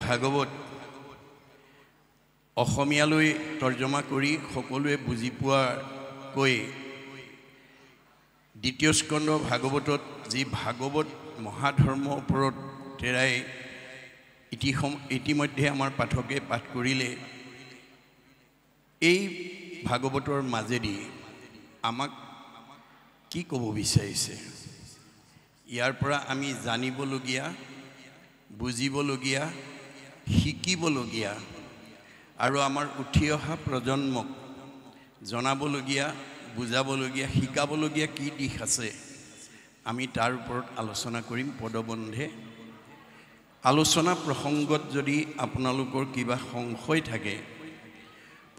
ভাগৱত অসমীয়ালৈ তৰ্জমা কৰি সকলোৱে বুজি পোৱাকৈ দ্বিতীয় স্কন্ধ ভাগৱতত যি ভাগৱত মহাধৰ্মৰ ওপৰত তেৰাই ইতিমধ্যে আমাৰ পাঠকে পাঠ কৰিলে এই ভাগৱতৰ মাজেদি আমাক কি ক'ব বিচাৰিছে ইয়াৰ পৰা আমি জানিবলগীয়া বুজিবলগীয়া শিকিবলগীয়া আৰু আমাৰ উঠি অহা প্ৰজন্মক জনাবলগীয়া বুজাবলগীয়া শিকাবলগীয়া কি দিশ আছে আমি তাৰ ওপৰত আলোচনা কৰিম পদবন্ধে আলোচনা প্ৰসংগত যদি আপোনালোকৰ কিবা সংশয় থাকে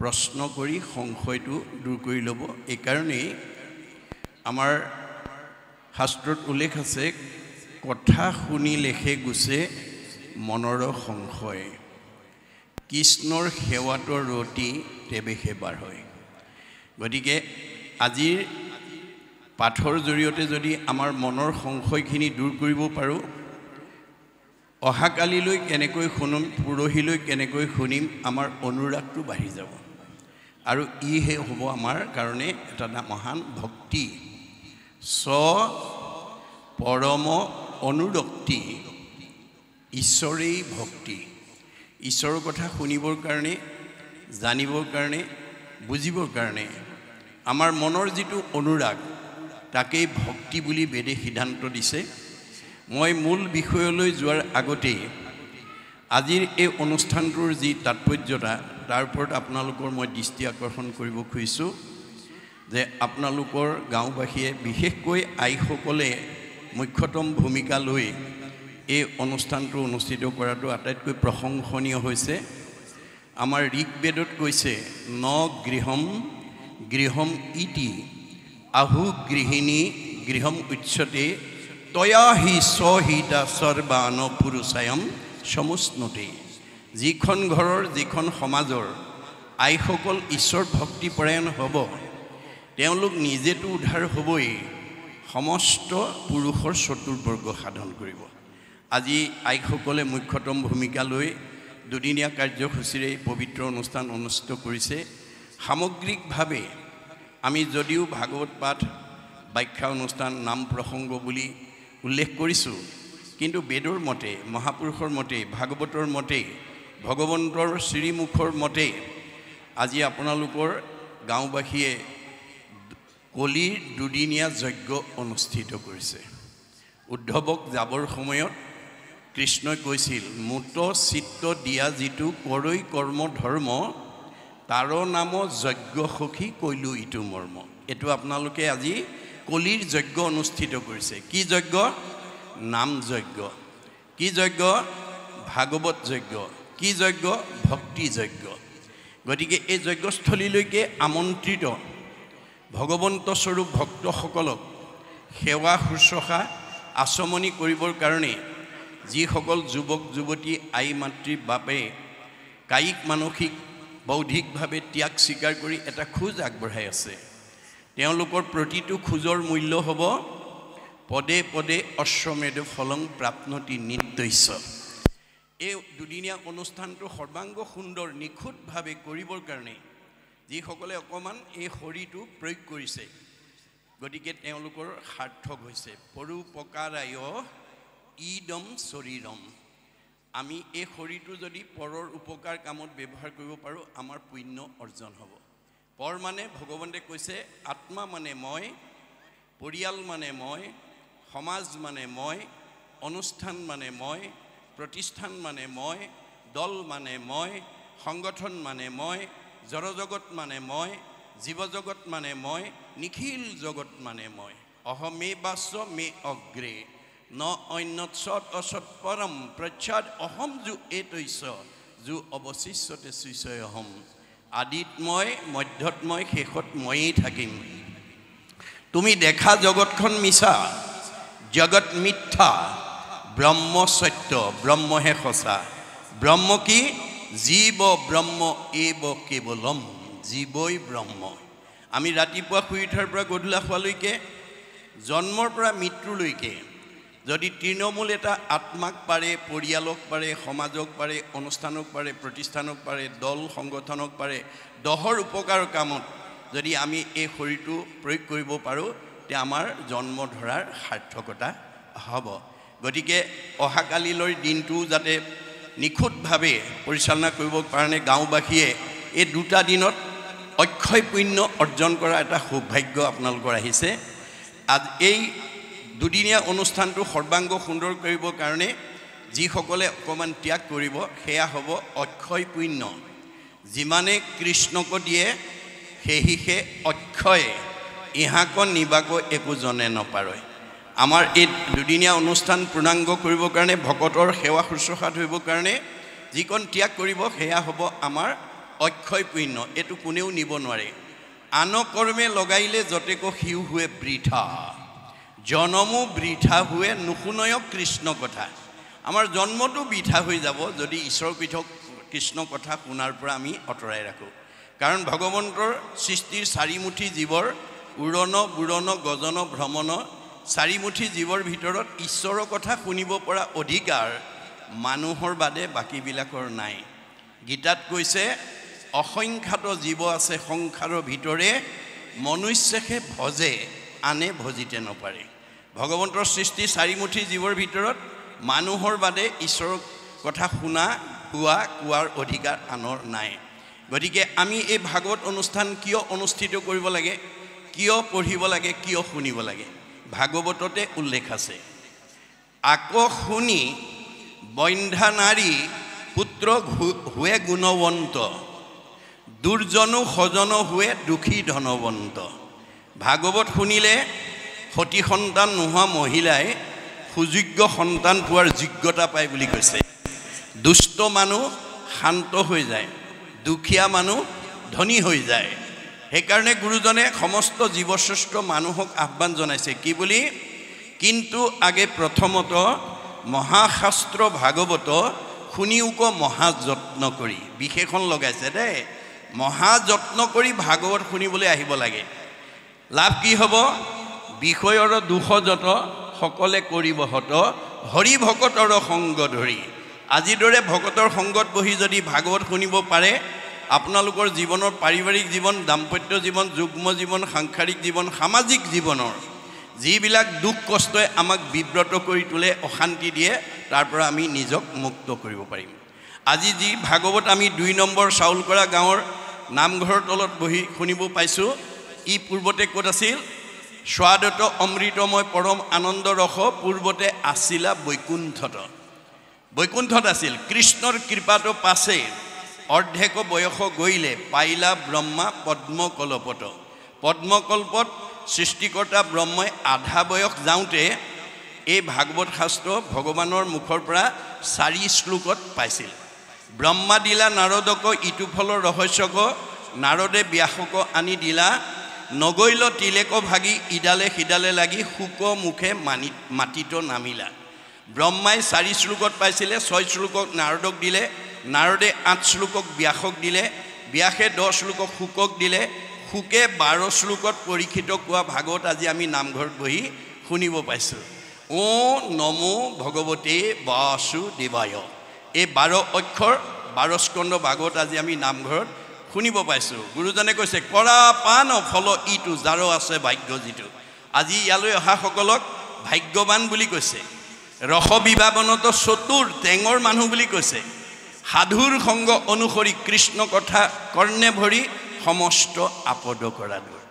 প্ৰশ্ন কৰি সংশয়টো দূৰ কৰি ল'ব এই কাৰণেই আমাৰ শাস্ত্ৰত উল্লেখ আছে কথা শুনি লেখে গুছে মনৰ সংশয় কৃষ্ণৰ সেৱাতৰ ৰতি তেবে সেবাৰ হয় গতিকে আজিৰ পাঠৰ জৰিয়তে যদি আমাৰ মনৰ সংশয়খিনি দূৰ কৰিব পাৰোঁ অহাকালিলৈ কেনেকৈ শুনিম পৰহিলৈ কেনেকৈ শুনিম আমাৰ অনুৰাগটো বাঢ়ি যাব আৰু ইহে হ'ব আমাৰ কাৰণে এটা মহান ভক্তি পৰম অনুৰক্তি ঈশ্বৰেই ভক্তি ঈশ্বৰৰ কথা শুনিবৰ কাৰণে জানিবৰ কাৰণে বুজিবৰ কাৰণে আমাৰ মনৰ যিটো অনুৰাগ তাকেই ভক্তি বুলি বেদে সিদ্ধান্ত দিছে মই মূল বিষয়লৈ যোৱাৰ আগতেই আজিৰ এই অনুষ্ঠানটোৰ যি তাৎপৰ্যতা তাৰ ওপৰত আপোনালোকৰ মই দৃষ্টি আকৰ্ষণ কৰিব খুজিছোঁ যে আপোনালোকৰ গাঁওবাসীয়ে বিশেষকৈ আইসকলে মুখ্যতম ভূমিকা লৈ এই অনুষ্ঠানটো অনুষ্ঠিত কৰাটো আটাইতকৈ প্ৰশংসনীয় হৈছে আমাৰ ঋকবেদত কৈছে ন গৃহম ইতি আহু গৃহিণী গৃহম উচ্যতে তয়া হি সহিতা সৰ্বান পুৰুষায়ম সমুষ্ণতে যিখন ঘৰৰ যিখন সমাজৰ আইসকল ঈশ্বৰ ভক্তিপৰায়ণ হ'ব তেওঁলোক নিজেতো উদ্ধাৰ হ'বই সমস্ত পুৰুষৰ চতুৰ্বৰ্গ সাধন কৰিব আজি আইসকলে মুখ্যতম ভূমিকা লৈ দুদিনীয়া কাৰ্যসূচীৰে পবিত্ৰ অনুষ্ঠান অনুষ্ঠিত কৰিছে সামগ্ৰিকভাৱে আমি যদিও ভাগৱত পাঠ ব্যাখ্যা অনুষ্ঠান নাম প্ৰসংগ বুলি উল্লেখ কৰিছোঁ কিন্তু বেদৰ মতে মহাপুৰুষৰ মতে ভাগৱতৰ মতে ভগৱন্তৰ শ্ৰীমুখৰ মতে আজি আপোনালোকৰ গাঁওবাসীয়ে কলিৰ দুদিনীয়া যজ্ঞ অনুষ্ঠিত কৰিছে উদ্ধৱক যাবৰ সময়ত কৃষ্ণই কৈছিল মুত চিত্ত দিয়া যিটো কৰৈ কৰ্ম ধৰ্ম তাৰ নাম যজ্ঞ সখী কৈলো ইটো মৰ্ম এইটো আপোনালোকে আজি কলিৰ যজ্ঞ অনুষ্ঠিত কৰিছে কি যজ্ঞ নাম যজ্ঞ কি যজ্ঞ ভাগৱত যজ্ঞ কি যজ্ঞ ভক্তি যজ্ঞ গতিকে এই যজ্ঞস্থলীলৈকে আমন্ত্ৰিত ভগৱন্ত স্বৰূপ ভক্তসকলক সেৱা শুশ্ৰূষা আচমনি কৰিবৰ কাৰণে যিসকল যুৱক যুৱতী আই মাতৃ বাপে কায়িক মানসিক বৌদ্ধিকভাৱে ত্যাগ স্বীকাৰ কৰি এটা খোজ আগবঢ়াই আছে তেওঁলোকৰ প্ৰতিটো খোজৰ মূল্য হ'ব পদে পদে অশ্বমেধ ফলং প্ৰাপ্নতি নিত্যস্য এই দুদিনীয়া অনুষ্ঠানটো সৰ্বাংগ সুন্দৰ নিখুঁতভাৱে কৰিবৰ কাৰণে যিসকলে অকণমান এই শৰীৰটো প্ৰয়োগ কৰিছে গতিকে তেওঁলোকৰ সাৰ্থক হৈছে পৰোপকাৰায় ইদম শৰীৰম আমি এই শৰীৰটো যদি পৰৰ উপকাৰ কামত ব্যৱহাৰ কৰিব পাৰোঁ আমাৰ পুণ্য অৰ্জন হ'ব পৰ মানে ভগৱন্তে কৈছে আত্মা মানে মই পৰিয়াল মানে মই সমাজ মানে মই অনুষ্ঠান মানে মই প্ৰতিষ্ঠান মানে মই দল মানে মই সংগঠন মানে মই জড়জগত মানে মই জীৱজগত মানে মই নিখিল জগত মানে মই অহমে বাস্য মে অগ্ৰে ন অন্যত সৎ অসৎ পৰম প্ৰচ্ছাদ অহম যু এইতৈছ যু অৱশিষ্যতে শিষ্যই অহম আদিত মই মধ্যত মই শেষত ময়েই থাকিম তুমি দেখা জগতখন মিছা জগত মিথ্যা ব্ৰহ্ম সত্য ব্ৰহ্মহে সঁচা ব্ৰহ্ম কি জীৱ ব্ৰহ্ম এব কেৱলম জীৱই ব্ৰহ্ম আমি ৰাতিপুৱা শুই উঠাৰ পৰা গধূলা হোৱালৈকে জন্মৰ পৰা মৃত্যুলৈকে যদি তৃণমূল এটা আত্মাক পাৰে, পৰিয়ালক পাৰে, সমাজক পাৰে, অনুষ্ঠানক পাৰে, প্ৰতিষ্ঠানক পাৰে, দল সংগঠনক পাৰে, দহৰ উপকাৰ কামত যদি আমি এই শৰীৰটো প্ৰয়োগ কৰিব পাৰোঁ, তে আমাৰ জন্ম ধৰাৰ সাৰ্থকতা হ'ব। গতিকে অহাকালিলৈ দিনটো যাতে নিখুঁতভাৱে পৰিচালনা কৰিবৰ কাৰণে গাঁওবাসীয়ে এই দুটা দিনত অক্ষয় পুণ্য অৰ্জন কৰা এটা সৌভাগ্য আপোনালোকৰ আহিছে। আজ এই দুদিনীয়া অনুষ্ঠানটো সৰ্বাংগ সুন্দৰ কৰিবৰ কাৰণে যিসকলে অকণমান ত্যাগ কৰিব, সেয়া হ'ব অক্ষয় পুণ্য। যিমানে কৃষ্ণক দিয়ে সেহিহে অক্ষয়, ইহাক নিবাক একো জনে নপাৰে। আমাৰ এই দুদিনীয়া অনুষ্ঠান পূৰ্ণাংগ কৰিবৰ কাৰণে, ভকতৰ সেৱা শুশ্ৰূষা ধৰিবৰ কাৰণে যিকণ ত্যাগ কৰিব, সেয়া হ'ব আমাৰ অক্ষয় পুণ্য। এইটো কোনেও নিব নোৱাৰে। আন কৰ্মে লগাইলে যতেক সিও হুৱে বৃথা, জনমো বৃথা হুৱে নুশুনয় কৃষ্ণ কথা। আমাৰ জন্মটো বৃথা হৈ যাব যদি ঈশ্বৰ পৃথক কৃষ্ণ কথা শুনাৰ পৰা আমি আঁতৰাই ৰাখোঁ। কাৰণ ভগৱন্তৰ সৃষ্টিৰ চাৰিমুঠি জীৱৰ উৰণ বুৰণ গজন ভ্ৰমণ, চাৰিমুঠি জীৱৰ ভিতৰত ঈশ্বৰৰ কথা শুনিব পৰা অধিকাৰ মানুহৰ বাদে বাকীবিলাকৰ নাই। গীতাত কৈছে, অসংখ্যাত জীৱ আছে সংসাৰৰ ভিতৰে, মনুষ্যকে ভজে আনে ভজিতে নপাৰে। ভগৱন্তৰ সৃষ্টি চাৰিমুঠি জীৱৰ ভিতৰত মানুহৰ বাদে ঈশ্বৰৰ কথা শুনা কোৱাৰ অধিকাৰ আনৰ নাই। গতিকে আমি এই ভাগৱত অনুষ্ঠান কিয় অনুষ্ঠিত কৰিব লাগে, কিয় পঢ়িব লাগে, কিয় শুনিব লাগে, ভাগৱততে উল্লেখ আছে। আকৌ শুনি বন্ধ্যা নাৰী পুত্ৰ হুৱে গুণৱন্ত, দুৰ্জনো সজন হুৱে দুখী ধনৱন্ত। ভাগৱত শুনিলে সতী সন্তান নোহোৱা মহিলাই সুযোগ্য সন্তান পোৱাৰ যোগ্যতা পায় বুলি কৈছে। দুষ্ট মানুহ শান্ত হৈ যায়, দুখীয়া মানুহ ধনী হৈ যায়। সেইকাৰণে গুৰুজনে সমস্ত জীৱশ্ৰেষ্ঠ মানুহক আহ্বান জনাইছে কি বুলি, কিন্তু আগে প্ৰথমত মহাশাস্ত্ৰ ভাগৱত শুনিওক মহাযত্ন কৰি। বিশেষণ লগাইছে দেই, মহাযত্ন কৰি ভাগৱত শুনিবলৈ আহিব লাগে। লাভ কি হ'ব, বিষয়ৰ দুখ যত সকলে কৰিব হত, হৰি ভকতৰ সংগ ধৰি। আজিৰ দৰে ভকতৰ সংগত বহি যদি ভাগৱত শুনিব পাৰে, আপোনালোকৰ জীৱনৰ পাৰিবাৰিক জীৱন, দাম্পত্য জীৱন, যুগ্ম জীৱন, সাংসাৰিক জীৱন, সামাজিক জীৱনৰ যিবিলাক দুখ কষ্টই আমাক বিব্ৰত কৰি তোলে, অশান্তি দিয়ে, তাৰ পৰা আমি নিজক মুক্ত কৰিব পাৰিম। আজি যি ভাগৱত আমি 2 নম্বৰ চাউলকৰা গাঁৱৰ নামঘৰৰ তলত বহি শুনিব পাইছোঁ, ই পূৰ্বতে ক'ত আছিল, স্বাদত অমৃতময় পৰম আনন্দ ৰস পূৰ্বতে আছিলা বৈকুণ্ঠত। বৈকুণ্ঠত আছিল। কৃষ্ণৰ কৃপাটো পাছে অৰ্ধেক বয়স গইলে, পাইলা ব্ৰহ্মা পদ্মকল্পত। পদ্মকল্পত সৃষ্টিকৰ্তা ব্ৰহ্মই আধা বয়স যাওঁতে এই ভাগৱত শাস্ত্ৰ ভগৱানৰ মুখৰ পৰা 4 শ্লোকত পাইছিল। ব্ৰহ্মা দিলা নাৰদক ইটো ফলৰ ৰহস্যক, নাৰদে ব্যাসক আনি দিলা, নগৈল তিলেক ভাগি ইডালে সিডালে লাগি, শুক মুখে মাটিত নামিলা। ব্ৰহ্মাই 4 শ্লোকত পাইছিলে, 6 শ্লোকক নাৰদক দিলে, নাৰদে 8 শ্লোকক ব্যাসক দিলে, ব্যাসে 10 শ্লোকক শুকক দিলে, শুকে 12 শ্লোকত পৰীক্ষিত কোৱা ভাগৱত আজি আমি নামঘৰত বহি শুনিব পাইছোঁ। ও নমো ভগৱতে বাসুদেৱায়, এই 12 অক্ষৰ 12 স্কন্ধ ভাগৱত আজি আমি নামঘৰত শুনিব পাইছোঁ। গুৰুজনে কৈছে, কৰা পান ফল ইটো যাৰ আছে ভাগ্য যিটো। আজি ইয়ালৈ অহাসকলক ভাগ্যৱান বুলি কৈছে। ৰস বিভাৱনত চতুৰ টেঙৰ মানুহ বুলি কৈছে। সাধুৰ সংগ অনুসৰি কৃষ্ণ কথা কৰ্ণে ভৰি, সমস্ত আপদ কৰা দূৰ।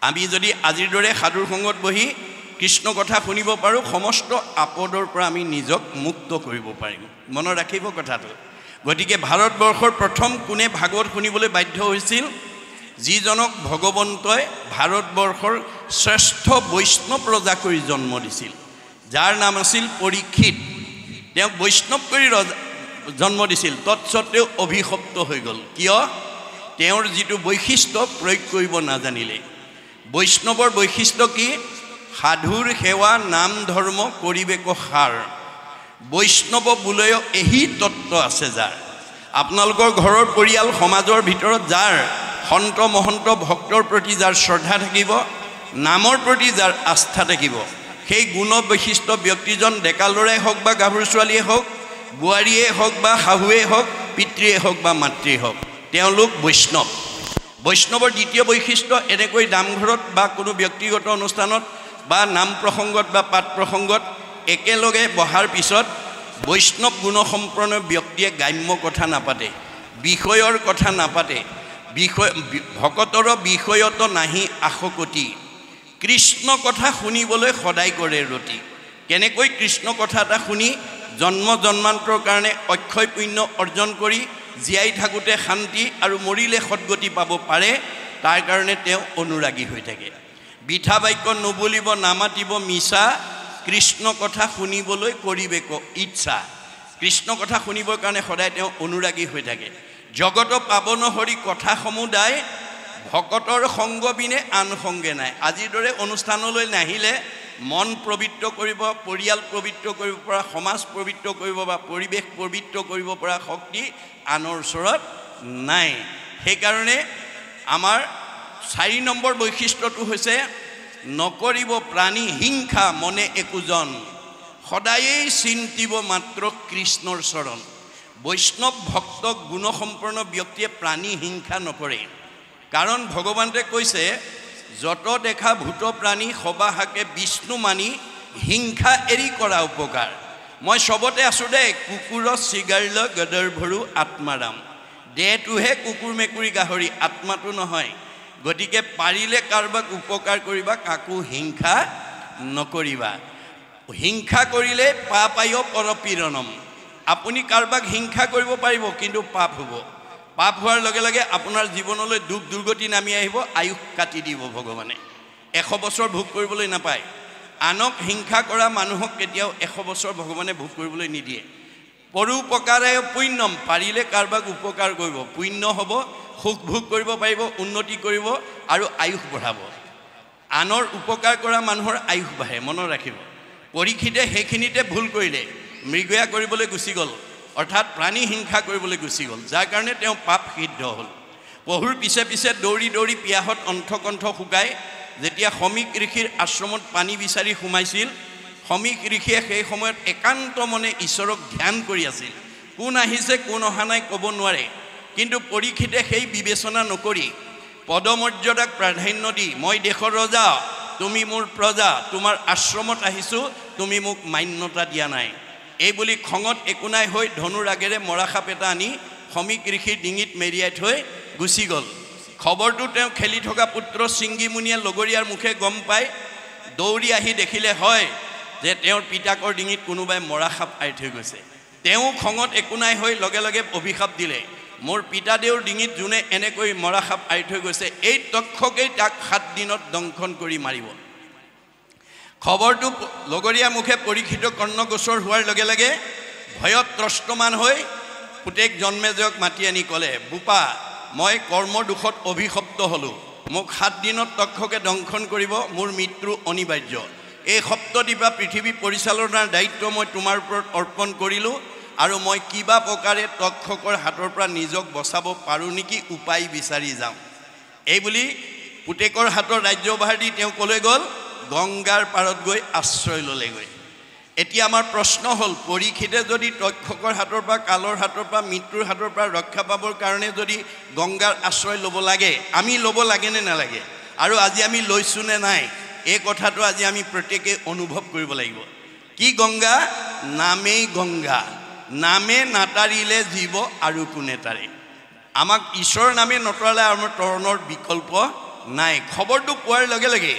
আমি যদি আজিৰ দৰে সাধুৰ সংগত বহি কৃষ্ণ কথা শুনিব পাৰোঁ, সমস্ত আপদৰ পৰা আমি নিজক মুক্ত কৰিব পাৰিম। মনত ৰাখিব কথাটো। গতিকে ভাৰতবৰ্ষৰ প্ৰথম কোনে ভাগৱত শুনিবলৈ বাধ্য হৈছিল, যিজনক ভগৱন্তই ভাৰতবৰ্ষৰ শ্ৰেষ্ঠ বৈষ্ণৱ ৰজা কৰি জন্ম দিছিল, যাৰ নাম আছিল পৰীক্ষিত। তেওঁক বৈষ্ণৱ কৰি জন্ম দিছিল, তৎসত্বেও অভিশপ্ত হৈ গ'ল। কিয়? তেওঁৰ যিটো বৈশিষ্ট্য প্ৰয়োগ কৰিব নাজানিলে। বৈষ্ণৱৰ বৈশিষ্ট্য কি? সাধুৰ সেৱা নাম ধৰ্ম কৰিবেক সাৰ। বৈষ্ণৱ বোলেও এহি তত্ত্ব আছে যাৰ। আপোনালোকৰ ঘৰৰ পৰিয়াল সমাজৰ ভিতৰত যাৰ সন্ত মহন্ত ভক্তৰ প্ৰতি যাৰ শ্ৰদ্ধা থাকিব, নামৰ প্ৰতি যাৰ আস্থা থাকিব, সেই গুণ বৈশিষ্ট্য ব্যক্তিজন ডেকা ল'ৰাই হওক বা গাভৰু ছোৱালীয়ে হওক, বোৱাৰীয়ে হওক বা শাহুৱে হওক, পিতৃয়ে হওক বা মাতৃয়ে হওক, তেওঁলোক বৈষ্ণৱ। বৈষ্ণৱৰ দ্বিতীয় বৈশিষ্ট্য এনেকৈ নামঘৰত বা কোনো ব্যক্তিগত অনুষ্ঠানত বা নাম প্ৰসংগত বা পাঠ প্ৰসংগত একেলগে বহাৰ পিছত বৈষ্ণৱ গুণসম্পন্ন ব্যক্তিয়ে গ্ৰাম্য কথা নাপাতে, বিষয়ৰ কথা নাপাতে, ভকতৰ বিষয়ত নাহি আশকতি, কৃষ্ণ কথা শুনিবলৈ সদায় কৰে ৰতি। কেনেকৈ কৃষ্ণ কথা এটা শুনি জন্ম জন্মান্তৰ কাৰণে অক্ষয় পুণ্য অৰ্জন কৰি জীয়াই থাকোঁতে শান্তি আৰু মৰিলে সদ্গতি পাব পাৰে, তাৰ কাৰণে তেওঁ অনুৰাগী হৈ থাকে। বিঠা বাক্য নবলিব নামাতিব মিছা, কৃষ্ণ কথা শুনিবলৈ কৰিবে ইচ্ছা। কৃষ্ণ কথা শুনিবৰ কাৰণে সদায় তেওঁ অনুৰাগী হৈ থাকে। জগত পাৱন হৰি কথা সমুদায়, ভকতৰ সংগ বিনে আন সংগে নাই। আজিৰ দৰে অনুষ্ঠানলৈ নাহিলে মন পবিত্ৰ কৰিব, পৰিয়াল পবিত্ৰ কৰিব পৰা, সমাজ পবিত্ৰ কৰিব বা পৰিৱেশ পবিত্ৰ কৰিব পৰা শক্তি আনৰ ওচৰত নাই। সেইকাৰণে আমাৰ 4 নম্বৰ বৈশিষ্ট্যটো হৈছে নকৰিব প্ৰাণী হিংসা মনে একোজন, সদায়েই চিন্তিব মাত্ৰ কৃষ্ণৰ চৰণ। বৈষ্ণৱ ভক্ত গুণসম্পন্ন ব্যক্তিয়ে প্ৰাণী হিংসা নকৰে, কাৰণ ভগৱানে কৈছে যত দেখা ভূত প্ৰাণী সবাহাকে বিষ্ণু মানি, হিংসা এৰি কৰা উপকাৰ। মই চবতে আছোঁ দেই, কুকুৰত চিগাৰিল গদৰ ভৰু আত্মাৰাম। দেহটোহে কুকুৰ মেকুৰী গাহৰি, আত্মাটো নহয়। গতিকে পাৰিলে কাৰোবাক উপকাৰ কৰিবা, কাকো হিংসা নকৰিবা। হিংসা কৰিলে পাপায় পৰপীড়নম। আপুনি কাৰোবাক হিংসা কৰিব পাৰিব, কিন্তু পাপ হ'ব। পাপ হোৱাৰ লগে লগে আপোনাৰ জীৱনলৈ দুখ দুৰ্গতি নামি আহিব, আয়ুস কাটি দিব ভগৱানে। 100 বছৰ ভোগ কৰিবলৈ নাপায়। আনক হিংসা কৰা মানুহক কেতিয়াও 100 বছৰ ভগৱানে ভোগ কৰিবলৈ নিদিয়ে। পৰোপকাৰে পুণ্যম, পাৰিলে কাৰোবাক উপকাৰ কৰিব, পুণ্য হ'ব, সুখ ভোগ কৰিব পাৰিব, উন্নতি কৰিব আৰু আয়ুস বঢ়াব। আনৰ উপকাৰ কৰা মানুহৰ আয়ুস বাঢ়ে, মনত ৰাখিব। পৰীক্ষিতে সেইখিনিতে ভুল কৰিলে, মৃগয়া কৰিবলৈ গুচি গ'ল, অৰ্থাৎ প্ৰাণী হিংসা কৰিবলৈ গুচি গ'ল, যাৰ কাৰণে তেওঁ পাপ সিদ্ধ হ'ল। পহুৰ পিছে পিছে দৌৰি দৌৰি পিয়াহত অণ্ঠকণ্ঠ শুকাই যেতিয়া সমীক ঋষিৰ আশ্ৰমত পানী বিচাৰি সোমাইছিল, সমীক ঋষিয়ে সেই সময়ত একান্ত মনে ঈশ্বৰক ধ্যান কৰি আছিল। কোন আহিছে কোন অহা নাই ক'ব নোৱাৰে, কিন্তু পৰীক্ষিতে সেই বিবেচনা নকৰি পদমৰ্যাদাক প্ৰাধান্য দি, মই দেশৰ ৰজা, তুমি মোৰ প্ৰজা, তোমাৰ আশ্ৰমত আহিছোঁ, তুমি মোক মান্যতা দিয়া নাই, এই বুলি খঙত একো নাই হৈ ধনুৰ আগেৰে মৰাসাপ এটা আনি সমীক ঋষিৰ ডিঙিত মেৰিয়াই থৈ গুচি গ'ল। খবৰটো তেওঁ খেলি থকা পুত্ৰ চিংগিমুনিয়ে লগৰীয়াৰ মুখে গম পাই দৌৰি আহি দেখিলে হয় যে তেওঁৰ পিতাকৰ ডিঙিত কোনোবাই মৰাসাপ আঁৰি থৈ গৈছে। তেওঁ খঙত একো নাই হৈ লগে লগে অভিশাপ দিলে, মোৰ পিতাদেউৰ ডিঙিত যোনে এনেকৈ মৰাসাপ আঁৰি থৈ গৈছে, এই তক্ষকেই তাক 7 দিনত দংশন কৰি মাৰিব। খবৰটো লগৰীয়া মুখে পৰীক্ষিত কৰ্ণগোচৰ হোৱাৰ লগে লগে ভয়ত ত্ৰস্তমান হৈ পুতেক জন্মেজয়ক মাতি আনি ক'লে, বোপা, মই কৰ্মৰ দোষত অভিশপ্ত হ'লোঁ, মোক 7 দিনত তক্ষকে দংশন কৰিব, মোৰ মৃত্যু অনিবাৰ্য। এই সপ্তদ্বীপা পৃথিৱী পৰিচালনাৰ দায়িত্ব মই তোমাৰ ওপৰত অৰ্পণ কৰিলোঁ, আৰু মই কিবা প্ৰকাৰে তক্ষকৰ হাতৰ পৰা নিজক বচাব পাৰোঁ নেকি উপায় বিচাৰি যাওঁ। এই বুলি পুতেকৰ হাতৰ ৰাজ্যভাৰ দি তেওঁ ক'লৈ গ'ল, গংগাৰ পাৰত গৈ আশ্ৰয় ল'লেগৈ। এতিয়া আমাৰ প্ৰশ্ন হ'ল, পৰীক্ষিতে যদি তক্ষকৰ হাতৰ পৰা, কালৰ হাতৰ পৰা, মৃত্যুৰ হাতৰ পৰা ৰক্ষা পাবৰ কাৰণে যদি গংগাৰ আশ্ৰয় ল'ব লাগে, আমি ল'ব লাগে নে নালাগে? আৰু আজি আমি লৈছোঁ নে নাই, এই কথাটো আজি আমি প্ৰত্যেকে অনুভৱ কৰিব লাগিব। কি গংগা? নামেই গংগা, নামে নাতাৰিলে জীৱ আৰু কোনে তাৰে। আমাক ঈশ্বৰৰ নামে নতৰালে আমাৰ তৰণৰ বিকল্প নাই। খবৰটো পোৱাৰ লগে লগে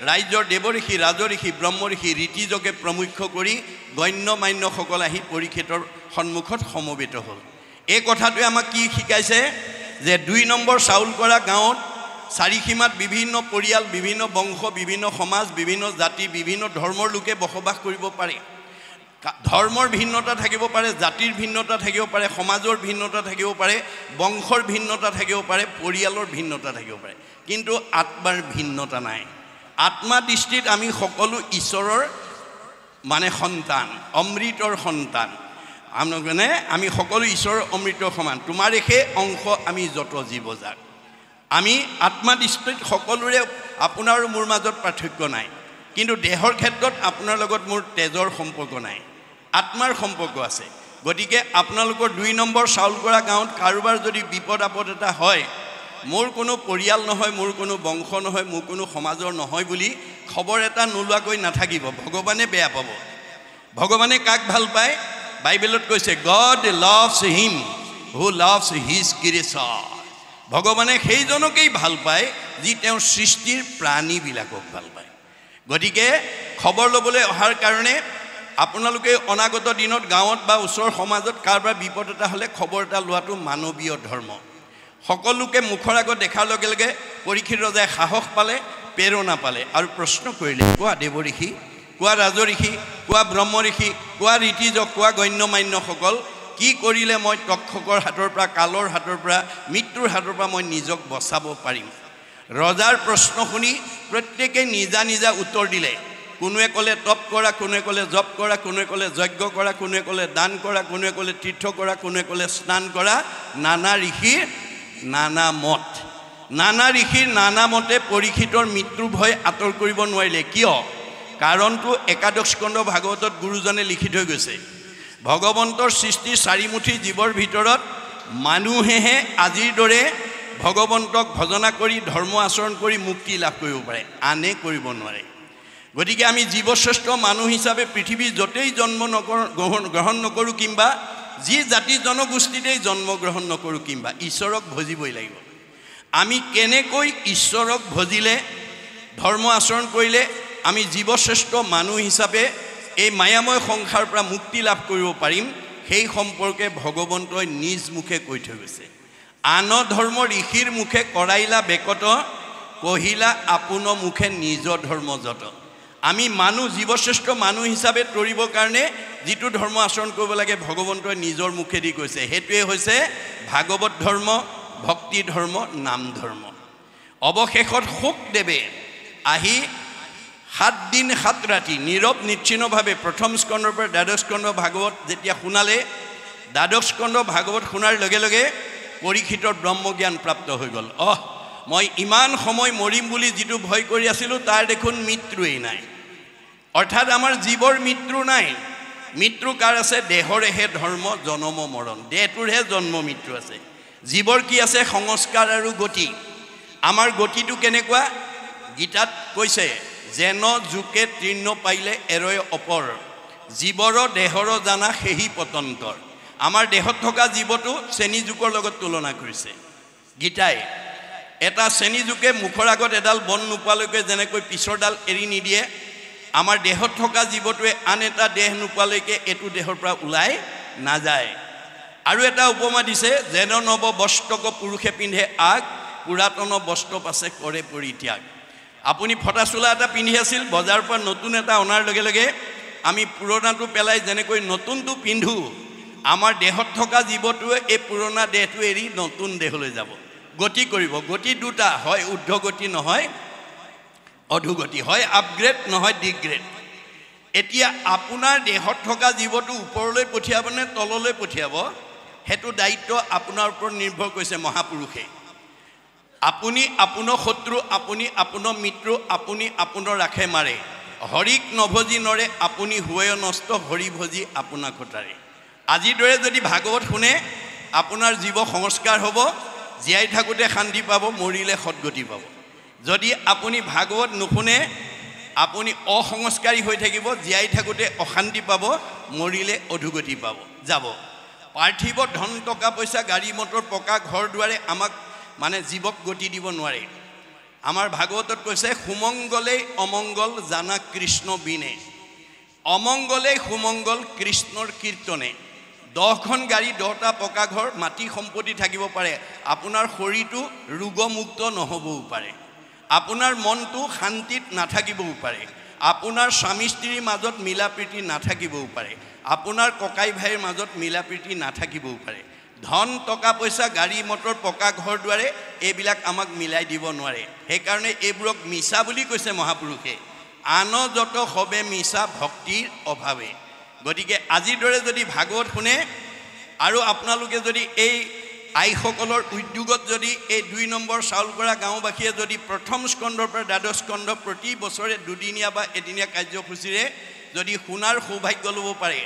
ৰাজ্যৰ দেৱঋষি, ৰাজঋষি, ব্ৰহ্মঋষি, ৰীতিযোগে প্ৰমুখ্য কৰি গণ্য মান্যসকল আহি পৰীক্ষিতৰ সন্মুখত সমবেত হ'ল। এই কথাটোৱে আমাক কি শিকাইছে যে 2 নম্বৰ চাউল কৰা গাঁৱত চাৰিসীমাত বিভিন্ন পৰিয়াল, বিভিন্ন বংশ, বিভিন্ন সমাজ, বিভিন্ন জাতি, বিভিন্ন ধৰ্মৰ লোকে বসবাস কৰিব পাৰে। ধৰ্মৰ ভিন্নতা থাকিব পাৰে, জাতিৰ ভিন্নতা থাকিব পাৰে, সমাজৰ ভিন্নতা থাকিব পাৰে, বংশৰ ভিন্নতা থাকিব পাৰে, পৰিয়ালৰ ভিন্নতা থাকিব পাৰে, কিন্তু আত্মাৰ ভিন্নতা নাই। আত্মা দৃষ্টিত আমি সকলো ঈশ্বৰৰ সন্তান, অমৃতৰ সন্তান। আমি সকলো ঈশ্বৰৰ অমৃতৰ সমান, তোমাৰে সেই অংশ আমি যত জীৱজাত। আমি আত্মা দৃষ্টিত সকলোৰে আপোনাৰ মোৰ মাজত পাৰ্থক্য নাই। কিন্তু দেহৰ ক্ষেত্ৰত আপোনাৰ লগত মোৰ তেজৰ সম্পৰ্ক নাই, আত্মাৰ সম্পৰ্ক আছে। গতিকে আপোনালোকৰ 2 নম্বৰ চাউলগৰা গাঁৱত কাৰোবাৰ যদি বিপদ আপদ এটা হয়, মোৰ কোনো পৰিয়াল নহয়, মোৰ কোনো বংশ নহয়, মোৰ কোনো সমাজৰ নহয় বুলি খবৰ এটা নোলোৱাকৈ নাথাকিব, ভগৱানে বেয়া পাব। ভগৱানে কাক ভাল পায়? বাইবেলত কৈছে God loves him who loves his creature। ভগৱানে সেইজনকেই ভাল পায় যি তেওঁৰ সৃষ্টিৰ প্ৰাণীবিলাকক ভাল পায়। গতিকে খবৰ ল'বলৈ অহাৰ কাৰণে আপোনালোকে অনাগত দিনত গাঁৱত বা ওচৰৰ সমাজত কাৰোবাৰ বিপদ এটা হ'লে খবৰ এটা লোৱাটো মানৱীয় ধৰ্ম। সকলোকে মুখৰ আগত দেখাৰ লগে লগে পৰীক্ষিত ৰজাই সাহস পালে, প্ৰেৰণা পালে আৰু প্ৰশ্ন কৰিলে, কোৱা দেৱ ঋষি, কোৱা ৰাজ ঋষি, কোৱা ব্ৰহ্ম ঋষি, কোৱা ঋতিজক, কোৱা গণ্যমান্যসকল, কি কৰিলে মই তক্ষকৰ হাতৰ পৰা, কালৰ হাতৰ পৰা, মৃত্যুৰ হাতৰ পৰা মই নিজক বচাব পাৰিম? ৰজাৰ প্ৰশ্ন শুনি প্ৰত্যেকে নিজা নিজা উত্তৰ দিলে। কোনোৱে ক'লে তপ কৰা, কোনোৱে ক'লে জপ কৰা, কোনোৱে ক'লে যজ্ঞ কৰা, কোনোৱে ক'লে দান কৰা, কোনোৱে ক'লে তীৰ্থ কৰা, কোনোৱে ক'লে স্নান কৰা। নানা ঋষিৰ নানা মত, নানা ঋষিৰ নানা মতে পৰীক্ষিতৰ মৃত্যুৰ ভয় আঁতৰ কৰিব নোৱাৰিলে। কিয়? কাৰণটো একাদশ স্কন্ধ ভাগৱতত গুৰুজনে লিখি থৈ গৈছে। ভগৱন্তৰ সৃষ্টি 4 মুঠি জীৱৰ ভিতৰত মানুহেহে আজিৰ দৰে ভগৱন্তক ভজনা কৰি ধৰ্ম আচৰণ কৰি মুক্তি লাভ কৰিব পাৰে, আনে কৰিব নোৱাৰে। গতিকে আমি জীৱশ্ৰেষ্ঠ মানুহ হিচাপে পৃথিৱীৰ য'তেই জন্ম গ্ৰহণ নকৰোঁ কিংবা যি জাতি জনগোষ্ঠীতেই জন্মগ্ৰহণ নকৰোঁ কিংবা ঈশ্বৰক ভজিবই লাগিব। আমি কেনেকৈ ঈশ্বৰক ভজিলে, ধৰ্ম আচৰণ কৰিলে আমি জীৱশ্ৰেষ্ঠ মানুহ হিচাপে এই মায়াময় সংসাৰৰ পৰা মুক্তি লাভ কৰিব পাৰিম, সেই সম্পৰ্কে ভগৱন্তই নিজ মুখে কৈ থৈ গৈছে। আন ধৰ্ম ঋষিৰ মুখে কৰাইলা বেকত, কহিলা আপোন মুখে নিজ ধৰ্ম যত। আমি মানুহ জীৱশ্ৰেষ্ঠ মানুহ হিচাপে তৰিবৰ কাৰণে যিটো ধৰ্ম আচৰণ কৰিব লাগে ভগৱন্তই নিজৰ মুখেদি কৈছে, সেইটোৱে হৈছে ভাগৱত ধৰ্ম, ভক্তি ধৰ্ম, নাম ধৰ্ম। অৱশেষত শুকদেৱে আহি 7 দিন 7 ৰাতি নীৰৱ নিচ্ছিন্নভাৱে প্ৰথম স্কন্ধৰ পৰা দ্বাদশ স্কন্ধ ভাগৱত যেতিয়া শুনালে, দ্বাদশ স্কন্ধ ভাগৱত শুনাৰ লগে লগে পৰীক্ষিতৰ ব্ৰহ্মজ্ঞান প্ৰাপ্ত হৈ গ'ল। মই ইমান সময় মৰিম বুলি যিটো ভয় কৰি আছিলোঁ তাৰ দেখোন মৃত্যুৱেই নাই। অৰ্থাৎ আমাৰ জীৱৰ মৃত্যু নাই। মৃত্যু কাৰ আছে? দেহৰেহে ধৰ্ম, জনম মৰণ, দেহটোৰহে জন্ম মৃত্যু আছে। জীৱৰ কি আছে? সংস্কাৰ আৰু গতি। আমাৰ গতিটো কেনেকুৱা? গীতাত কৈছে, যেন জোকে তৃণ পাইলে এৰয় অপৰ, জীৱৰ দেহৰ জানা সেহি পতন্তৰ। আমাৰ দেহত থকা জীৱটো শ্ৰেণী জোকৰ লগত তুলনা কৰিছে গীতাই। এটা শ্ৰেণী জোকে মুখৰ আগত এডাল বন নোপোৱালৈকে যেনেকৈ পিছৰ ডাল এৰি নিদিয়ে, আমাৰ দেহত থকা জীৱটোৱে আন এটা দেহ নোপোৱালৈকে এইটো দেহৰ পৰা ওলাই নাযায়। আৰু এটা উপমা দিছে, যেন নৱ বস্ত্ৰক পুৰুষে পিন্ধে আগ, পুৰাতন বস্ত্ৰ পাছে কৰে পৰিত্যাগ। আপুনি ফটা চোলা এটা পিন্ধি আছিল, বজাৰৰ পৰা নতুন এটা অনাৰ লগে লগে আমি পুৰণাটো পেলাই যেনেকৈ নতুনটো পিন্ধো, আমাৰ দেহত থকা জীৱটোৱে এই পুৰণা দেহটো এৰি নতুন দেহলৈ যাব, গতি কৰিব। গতি দুটা, হয় ঊৰ্ধ্বগতি নহয় অধোগতি, হয় আপগ্ৰেড নহয় ডিগ্ৰেড। এতিয়া আপোনাৰ দেহত থকা জীৱটো ওপৰলৈ পঠিয়াব নে তললৈ পঠিয়াব, সেইটো দায়িত্ব আপোনাৰ ওপৰত নিৰ্ভৰ কৰিছে মহাপুৰুষে। আপুনি আপোনাৰ শত্ৰু, আপুনি আপোনাৰ মিত্ৰ, আপুনি আপোনাৰ ৰাখে মাৰে। হৰিক নভজি নৰে, আপুনি হুৱে নষ্ট, হৰি ভজি আপোনাক কটাৰে। আজিৰ দৰে যদি ভাগৱত শুনে আপোনাৰ জীৱ সংস্কাৰ হ'ব, জীয়াই থাকোঁতে শান্তি পাব, মৰিলে সদগতি পাব। যদি আপুনি ভাগৱত নুশুনে আপুনি অসংস্কাৰী হৈ থাকিব, জীয়াই থাকোঁতে অশান্তি পাব, মৰিলে অধোগতি পাব যাব। পাৰ্থিৱ ধন টকা পইচা গাড়ী মটৰ পকা ঘৰ দুৱাৰে আমাক মানে জীৱক গতি দিব নোৱাৰে। আমাৰ ভাগৱতত কৈছে, সুমংগলেই অমংগল জানা কৃষ্ণ বিনে। অমংগলেই সুমংগল কৃষ্ণৰ কীৰ্তনে। 10খন গাড়ী 10টা পকা ঘৰ মাটি সম্পত্তি থাকিব পাৰে, আপোনাৰ শৰীৰটো ৰোগমুক্ত নহ'বও পাৰে, আপোনাৰ মনটো শান্তিত নাথাকিবও পাৰে, আপোনাৰ স্বামী স্ত্ৰীৰ মাজত মিলা প্ৰীতি নাথাকিবও পাৰে, আপোনাৰ ককাই ভাইৰ মাজত মিলা প্ৰীতি নাথাকিবও পাৰে। ধন টকা পইচা গাড়ী মটৰ পকা ঘৰ দুৱাৰে এইবিলাক আমাক মিলাই দিব নোৱাৰে। সেইকাৰণে এইবোৰক মিছা বুলি কৈছে মহাপুৰুষে। আন যত হবে মিছা ভক্তিৰ অভাৱে। গতিকে আজিৰ দৰে যদি ভাগৱত শুনে আৰু আপোনালোকে যদি এই আইসকলৰ উদ্যোগত যদি এই 2 নম্বৰ চাউলকৰা গাঁওবাসীয়ে যদি প্ৰথম স্কন্ধৰ পৰা দ্বাদশ স্কন্ধ প্ৰতি বছৰে দুদিনীয়া বা এদিনীয়া কাৰ্যসূচীৰে যদি শুনাৰ সৌভাগ্য ল'ব পাৰে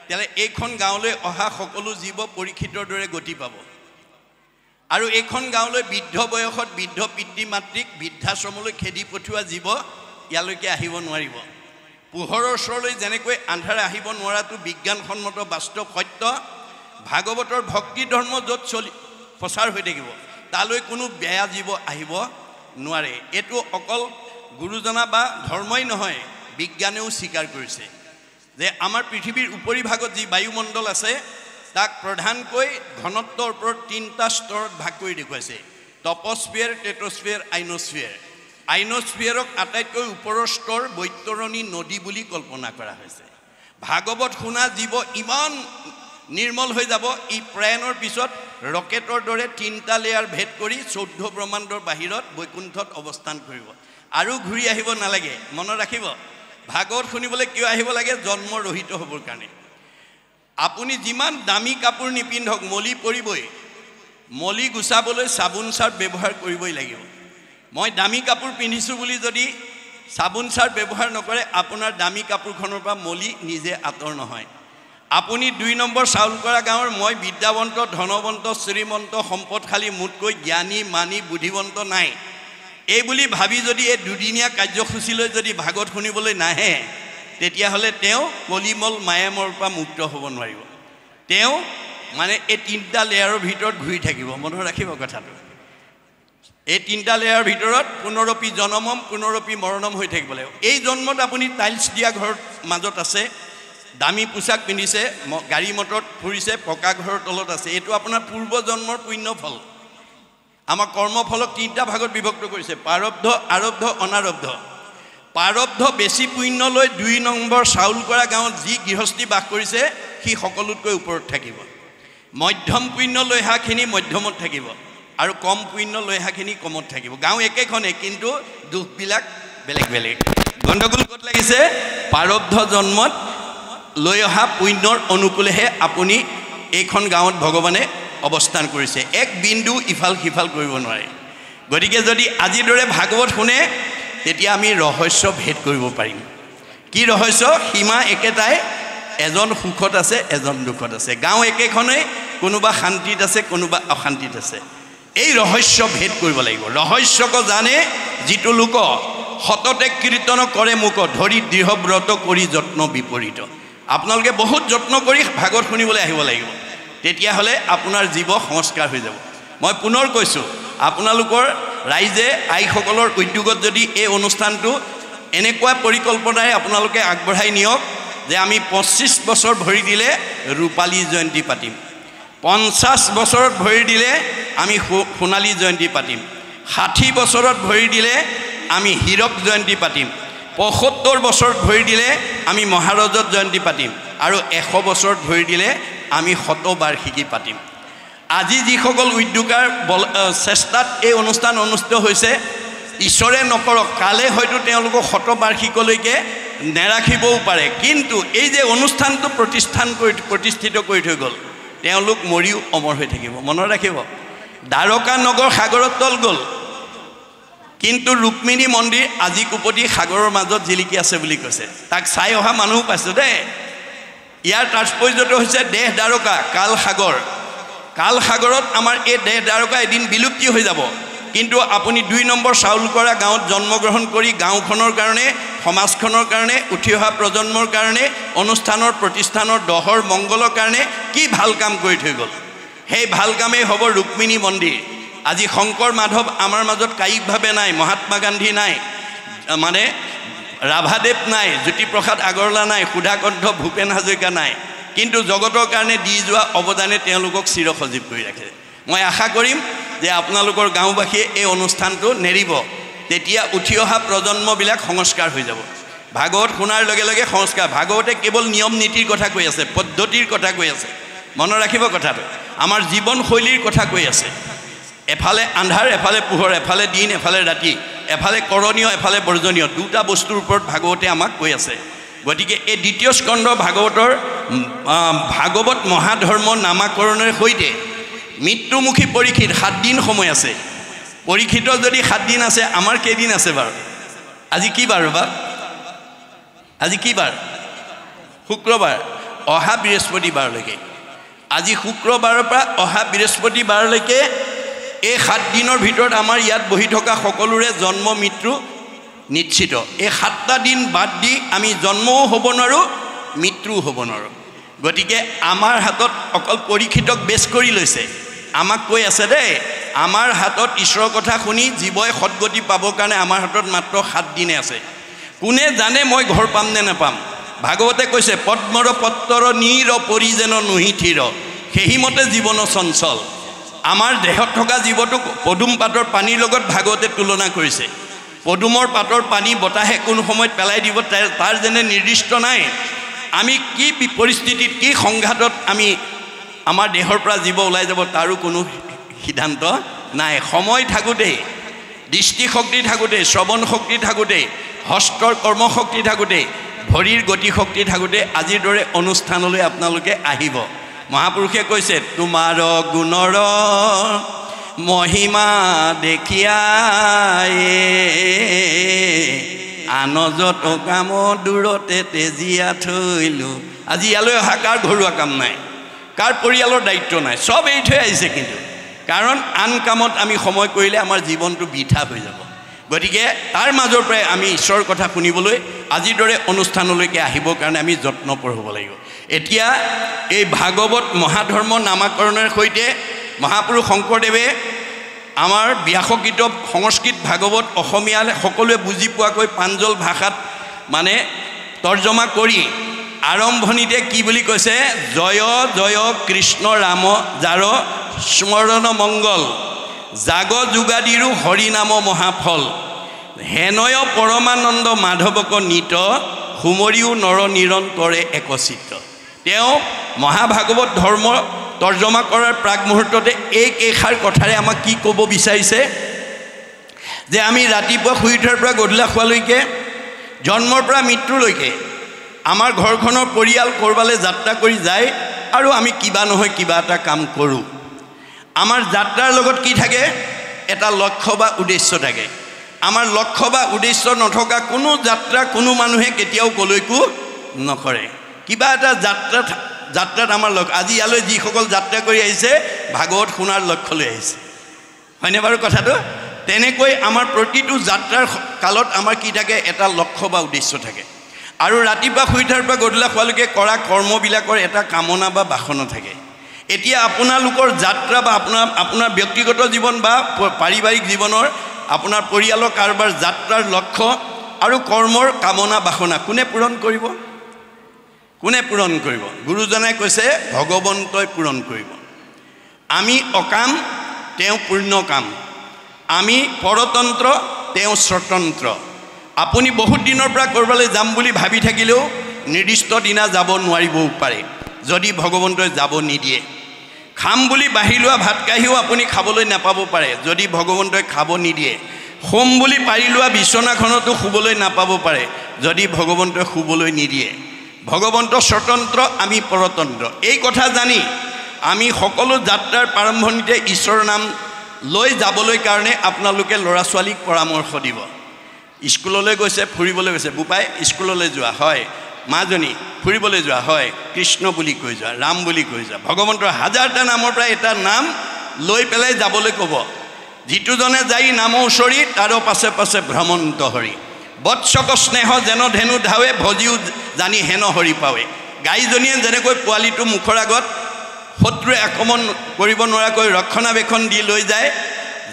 তেলে এইখন গাঁৱলৈ অহা সকলো জীৱ পৰীক্ষিতৰ দৰে গতি পাব আৰু এইখন গাঁৱলৈ বৃদ্ধ বয়সত বৃদ্ধ পিতৃ মাতৃক বৃদ্ধাশ্ৰমলৈ খেদি পঠোৱা জীৱ ইয়ালৈকে আহিব নোৱাৰিব পোহৰৰ ওচৰলৈ যেনেকৈ আন্ধাৰে আহিব নোৱাৰাটো বিজ্ঞানসন্মত বাস্তৱ সত্য ভাগৱতৰ ভক্তি ধৰ্ম য'ত প্ৰচাৰ হৈ থাকিব তালৈ কোনো বেয়া জীৱ আহিব নোৱাৰে এইটো অকল গুৰুজনা বা ধৰ্মই নহয় বিজ্ঞানেও স্বীকাৰ কৰিছে যে আমাৰ পৃথিৱীৰ উপৰিভাগত যি বায়ুমণ্ডল আছে তাক প্ৰধানকৈ ঘনত্বৰ ওপৰত 3টা স্তৰত ভাগ কৰি দেখুৱাইছে টপস্ফিয়াৰ টেট্ৰস্ফিয়াৰ আইনস্ফিয়াৰক আটাইতকৈ ওপৰৰ স্তৰ বৈতৰণী নদী বুলি কল্পনা কৰা হৈছে ভাগৱত শুনা জীৱ ইমান নিৰ্মল হৈ যাব ই প্ৰয়াণৰ পিছত ৰকেটৰ দৰে 3টা লেয়াৰ ভেদ কৰি 14 ব্ৰহ্মাণ্ডৰ বাহিৰত বৈকুণ্ঠত অৱস্থান কৰিব আৰু ঘূৰি আহিব নালাগে মনত ৰাখিব ভাগৱত শুনিবলৈ কিয় আহিব লাগে জন্ম ৰহিত হ'বৰ কাৰণে আপুনি যিমান দামী কাপোৰ নিপিন্ধক মলি পৰিবই মলি গুচাবলৈ চাবোন চাৰ্ফ ব্যৱহাৰ কৰিবই লাগিব মই দামী কাপোৰ পিন্ধিছোঁ বুলি যদি চাবোন চাৰ্ফ ব্যৱহাৰ নকৰে আপোনাৰ দামী কাপোৰখনৰ পৰা মলি নিজে আঁতৰ নহয় আপুনি 2 নম্বৰ চাউলকৰা গাঁৱৰ মই বিদ্যাৱন্ত ধনৱন্ত শ্ৰীমন্ত সম্পদশালী মোতকৈ জ্ঞানী মানি বুদ্ধিৱন্ত নাই এই বুলি ভাবি যদি এই দুদিনীয়া কাৰ্যসূচীলৈ যদি ভাগৱত শুনিবলৈ নাহে তেতিয়াহ'লে তেওঁ কলিমল মায়ামৰ পৰা মুক্ত হ'ব নোৱাৰিব তেওঁ মানে এই 3টা লেয়াৰৰ ভিতৰত ঘূৰি থাকিব মনত ৰাখিব কথাটো এই 3টা লেয়াৰৰ ভিতৰত পুনৰপি জনমম পুনৰপি মৰণম হৈ থাকিব লাগিব এই জন্মত আপুনি টাইলছ দিয়া ঘৰৰ মাজত আছে দামী পোছাক পিন্ধিছে গাড়ী মটৰত ফুৰিছে পকা ঘৰৰ তলত আছে এইটো আপোনাৰ পূৰ্ব জন্মৰ পুণ্য ফল আমাৰ কৰ্মফলক 3টা ভাগত বিভক্ত কৰিছে প্ৰাৰব্ধ আৰব্ধ অনাৰব্ধ প্ৰাৰব্ধ বেছি পুণ্য লৈ 2 নম্বৰ চাউলকৰা গাঁৱত যি গৃহস্থী বাস কৰিছে সি সকলোতকৈ ওপৰত থাকিব মধ্যম পুণ্য লৈ হাখিনি মধ্যমত থাকিব আৰু কম পুণ্য লৈ হাখিনি কমত থাকিব গাঁও একেখনে কিন্তু দুখবিলাক বেলেগ বেলেগ গণ্ডগোল ক'ত লাগিছে প্ৰাৰব্ধ জন্মত লৈ অহা পুণ্যৰ অনুকূলেহে আপুনি এইখন গাঁৱত ভগৱানে অৱস্থান কৰিছে এক বিন্দু ইফাল সিফাল কৰিব নোৱাৰে গতিকে যদি আজিৰ দৰে ভাগৱত শুনে তেতিয়া আমি ৰহস্য ভেদ কৰিব পাৰিম কি ৰহস্য সীমা একেটাই এজন সুখত আছে এজন দুখত আছে গাঁও একেখনেই কোনোবা শান্তিত আছে কোনোবা অশান্তিত আছে এই ৰহস্য ভেদ কৰিব লাগিব ৰহস্যক জানে যিটো লোক সততে কীৰ্তন কৰে মুক ধৰি দৃঢ় ব্ৰত কৰি যত্ন বিপৰীত আপোনালোকে বহুত যত্ন কৰি ভাগৱত শুনিবলৈ আহিব লাগিব তেতিয়াহ'লে আপোনাৰ জীৱ সংস্কাৰ হৈ যাব মই পুনৰ কৈছোঁ আপোনালোকৰ ৰাইজে আইসকলৰ উদ্যোগত যদি এই অনুষ্ঠানটো এনেকুৱা পৰিকল্পনাৰে আপোনালোকে আগবঢ়াই নিয়ক যে আমি 25 বছৰ ভৰি দিলে ৰূপালী জয়ন্তী পাতিম 50 বছৰত ভৰি দিলে আমি সোণালী জয়ন্তী পাতিম 60 বছৰত ভৰি দিলে আমি হীৰক জয়ন্তী পাতিম 75 বছৰত ভৰি দিলে আমি মহাৰজত জয়ন্তী পাতিম আৰু 100 বছৰত ভৰি দিলে আমি শতবাৰ্ষিকী পাতিম আজি যিসকল উদ্যোগৰ চেষ্টাত এই অনুষ্ঠান অনুষ্ঠিত হৈছে ঈশ্বৰে নকৰক কালে হয়তো তেওঁলোকক শতবাৰ্ষিকলৈকে নেৰাখিবও পাৰে কিন্তু এই যে অনুষ্ঠানটো প্ৰতিষ্ঠিত কৰি থৈ গ'ল তেওঁলোক মৰিও অমৰ হৈ থাকিব মনত ৰাখিব দ্বাৰকা নগৰ সাগৰৰ তল গ'ল কিন্তু ৰুক্মিণী মন্দিৰ আজি কুপতি সাগৰৰ মাজত জিলিকি আছে বুলি কৈছে তাক চাই অহা মানুহ পাইছোঁ দেই ইয়াৰ তাৎপৰ্যটো হৈছে দেহ দ্বাৰকা কাল সাগৰত আমাৰ এই দেহ দ্বাৰকা এদিন বিলুপ্তি হৈ যাব কিন্তু আপুনি 2 নম্বৰ চাউলকৰা গাঁৱত জন্মগ্ৰহণ কৰি গাঁওখনৰ কাৰণে সমাজখনৰ কাৰণে উঠি অহা প্ৰজন্মৰ কাৰণে অনুষ্ঠানৰ প্ৰতিষ্ঠানৰ দহৰ মংগলৰ কাৰণে কি ভাল কাম কৰি থৈ গ'ল সেই ভাল কামেই হ'ব ৰুক্মিণী মন্দিৰ আজি শংকৰ মাধৱ আমাৰ মাজত কায়িকভাৱে নাই মহাত্মা গান্ধী নাই মানে ৰাভাদেৱ নাই জ্যোতিপ্ৰসাদ আগৰৱালা নাই সুধাকণ্ঠ ভূপেন হাজৰিকা নাই কিন্তু জগতৰ কাৰণে দি যোৱা অৱদানে তেওঁলোকক চিৰসজীৱ কৰি ৰাখে মই আশা কৰিম যে আপোনালোকৰ গাঁওবাসীয়ে এই অনুষ্ঠানটো নেৰিব তেতিয়া উঠি অহা প্ৰজন্মবিলাক সংস্কাৰ হৈ যাব ভাগৱত শুনাৰ লগে লগে সংস্কাৰ ভাগৱতে কেৱল নিয়ম নীতিৰ কথা কৈ আছে পদ্ধতিৰ কথা কৈ আছে মনত ৰাখিব কথাটো আমাৰ জীৱনশৈলীৰ কথা কৈ আছে এফালে আন্ধাৰ এফালে পোহৰ এফালে দিন এফালে ৰাতি এফালে কৰণীয় এফালে বৰ্জনীয় দুটা বস্তুৰ ওপৰত ভাগৱতে আমাক কৈ আছে গতিকে এই দ্বিতীয় স্কন্ধ ভাগৱতৰ ভাগৱত মহাধৰ্ম নামাকৰণৰ সৈতে মৃত্যুমুখী পৰীক্ষিত 7 দিন সময় আছে পৰীক্ষিতৰ যদি 7 দিন আছে আমাৰ কেইদিন আছে বাৰু আজি কি বাৰ বা আজি কি বাৰ শুক্ৰবাৰ অহা বৃহস্পতিবাৰলৈকে আজি শুক্ৰবাৰৰ পৰা অহা বৃহস্পতিবাৰলৈকে এই 7 দিনৰ ভিতৰত আমাৰ ইয়াত বহি থকা সকলোৰে জন্ম মৃত্যু নিশ্চিত এই 7টা দিন বাদ দি আমি জন্মও হ'ব নোৱাৰো মৃত্যুও হ'ব নোৱাৰো গতিকে আমাৰ হাতত অকল পৰীক্ষিতক বেছ কৰি লৈছে আমাক কৈ আছে দেই আমাৰ হাতত ঈশ্বৰৰ কথা শুনি জীৱই সদ্গতি পাবৰ কাৰণে আমাৰ হাতত মাত্ৰ 7 দিনে আছে কোনে জানে মই ঘৰ পাম নে নাপাম ভাগৱতে কৈছে পদ্মৰ পত্ৰৰ নীৰ পৰিজেন নুহিথিৰ সেইমতে জীৱন চঞ্চল আমাৰ দেহত থকা জীৱটো পদুম পাতৰ পানীৰ লগত ভাগৱতে তুলনা কৰিছে পদুমৰ পাতৰ পানী বতাহে কোন সময়ত পেলাই দিব তাৰ যেনে নিৰ্দিষ্ট নাই আমি কি পৰিস্থিতিত কি সংঘাতত আমি আমাৰ দেহৰ পৰা জীৱ ওলাই যাব তাৰো কোনো সিদ্ধান্ত নাই সময় থাকোঁতে দৃষ্টি শক্তি থাকোঁতে শ্ৰৱণ শক্তি থাকোঁতে হস্তৰ কৰ্ম শক্তি থাকোঁতে ভৰিৰ গতি শক্তি থাকোঁতে আজিৰ দৰে অনুষ্ঠানলৈ আপোনালোকে আহিব মহাপুৰুষে কৈছে তোমাৰ গুণৰ মহিমা দেখিয়াই আনজত কাম দূৰতে তেজিয়া থৈলো আজি ইয়ালৈ অহা কাৰ ঘৰুৱা কাম নাই কাৰ পৰিয়ালৰ দায়িত্ব নাই সব এই থৈ আহিছে কিন্তু কাৰণ আন কামত আমি সময় কৰিলে আমাৰ জীৱনটো বৃথা হৈ যাব গতিকে তাৰ মাজৰ পৰাই আমি ঈশ্বৰৰ কথা শুনিবলৈ আজিৰ দৰে অনুষ্ঠানলৈকে আহিবৰ কাৰণে আমি যত্নপৰ হ'ব লাগিব এতিয়া এই ভাগৱত মহাধৰ্ম নামাকৰণৰ সৈতে মহাপুৰুষ শংকৰদেৱে আমাৰ ব্যাসকৃত সংস্কৃত ভাগৱত অসমীয়ালৈ সকলোৱে বুজি পোৱাকৈ প্ৰাঞ্জল ভাষাত মানে তৰ্জমা কৰি আৰম্ভণিতে কি বুলি কৈছে জয় জয় কৃষ্ণ ৰাম যাৰ স্মৰণ মংগল জাগ যোগাদিৰো হৰি নাম মহাফল হেনয় পৰমানন্দ মাধৱক নিত সুমৰিও নৰ নিৰন্তৰে একচিত্ত তেওঁ মহাভাগৱত ধৰ্ম তৰ্জমা কৰাৰ প্ৰাক মুহূৰ্ততে এই কেইষাৰ কথাৰে আমাক কি ক'ব বিচাৰিছে যে আমি ৰাতিপুৱা শুই উঠাৰ পৰা গধূলা খোৱালৈকে জন্মৰ পৰা মৃত্যুলৈকে আমাৰ ঘৰখনৰ পৰিয়াল কৰবালৈ যাত্ৰা কৰি যায় আৰু আমি কিবা নহয় কিবা এটা কাম কৰোঁ আমাৰ যাত্ৰাৰ লগত কি থাকে এটা লক্ষ্য বা উদ্দেশ্য থাকে আমাৰ লক্ষ্য বা উদ্দেশ্য নথকা কোনো যাত্ৰা কোনো মানুহে কেতিয়াও কলৈকো নকৰে কিবা এটা যাত্ৰাত আমাৰ আজি ইয়ালৈ যিসকল যাত্ৰা কৰি আহিছে ভাগৱত শুনাৰ লক্ষ্য লৈ আহিছে হয়নে বাৰু কথাটো তেনেকৈ আমাৰ প্ৰতিটো যাত্ৰাৰ কালত আমাৰ কি থাকে এটা লক্ষ্য বা উদ্দেশ্য থাকে আৰু ৰাতিপুৱা শুই উঠাৰ পৰা গধূলা খোৱালৈকে কৰা কৰ্মবিলাকৰ এটা কামনা বা বাসনা থাকে এতিয়া আপোনালোকৰ যাত্ৰা বা আপোনাৰ ব্যক্তিগত জীৱন বা পাৰিবাৰিক জীৱনৰ আপোনাৰ পৰিয়ালৰ কাৰোবাৰ যাত্ৰাৰ লক্ষ্য আৰু কৰ্মৰ কামনা বাসনা কোনে পূৰণ কৰিব গুৰুজনাই কৈছে ভগৱন্তই পূৰণ কৰিব আমি অকাম তেওঁ পূৰ্ণ কাম আমি পৰতন্ত্ৰ তেওঁ স্বতন্ত্ৰ আপুনি বহুত দিনৰ পৰা কৰবালৈ যাম বুলি ভাবি থাকিলেও নিৰ্দিষ্ট দিনা যাব নোৱাৰিবও পাৰে যদি ভগৱন্তই যাব নিদিয়ে খাম বুলি বাঢ়ি লোৱা ভাত কাঢ়িও আপুনি খাবলৈ নাপাব পাৰে যদি ভগৱন্তই খাব নিদিয়ে হোম বুলি পাৰি লোৱা বিচনাখনতো শুবলৈ নাপাব পাৰে যদি ভগৱন্তই শুবলৈ নিদিয়ে ভগৱন্ত স্বতন্ত্ৰ আমি পৰতন্ত্ৰ এই কথা জানি আমি সকলো যাত্ৰাৰ প্ৰাৰম্ভণিতে ঈশ্বৰৰ নাম লৈ যাবলৈ কাৰণে আপোনালোকে ল'ৰা ছোৱালীক পৰামৰ্শ দিব স্কুললৈ গৈছে ফুৰিবলৈ গৈছে বোপাই স্কুললৈ যোৱা হয় মাজনী ফুৰিবলৈ যোৱা হয় কৃষ্ণ বুলি কৈ যোৱা ৰাম বুলি কৈ যোৱা ভগৱন্তৰ হাজাৰটা নামৰ পৰা এটা নাম লৈ পেলাই যাবলৈ ক'ব যিটোজনে যাই নামৰ ওচৰি তাৰ পাছে পাছে ভ্ৰমন্ত হৰি বৎসক স্নেহ যেন ধেনু ধাৱে ভজিও জানি হেন হৰি পাৱে গাইজনীয়ে যেনেকৈ পোৱালিটো মুখৰ আগত শত্ৰুৱে আক্ৰমণ কৰিব নোৱাৰাকৈ ৰক্ষণাবেক্ষণ দি লৈ যায়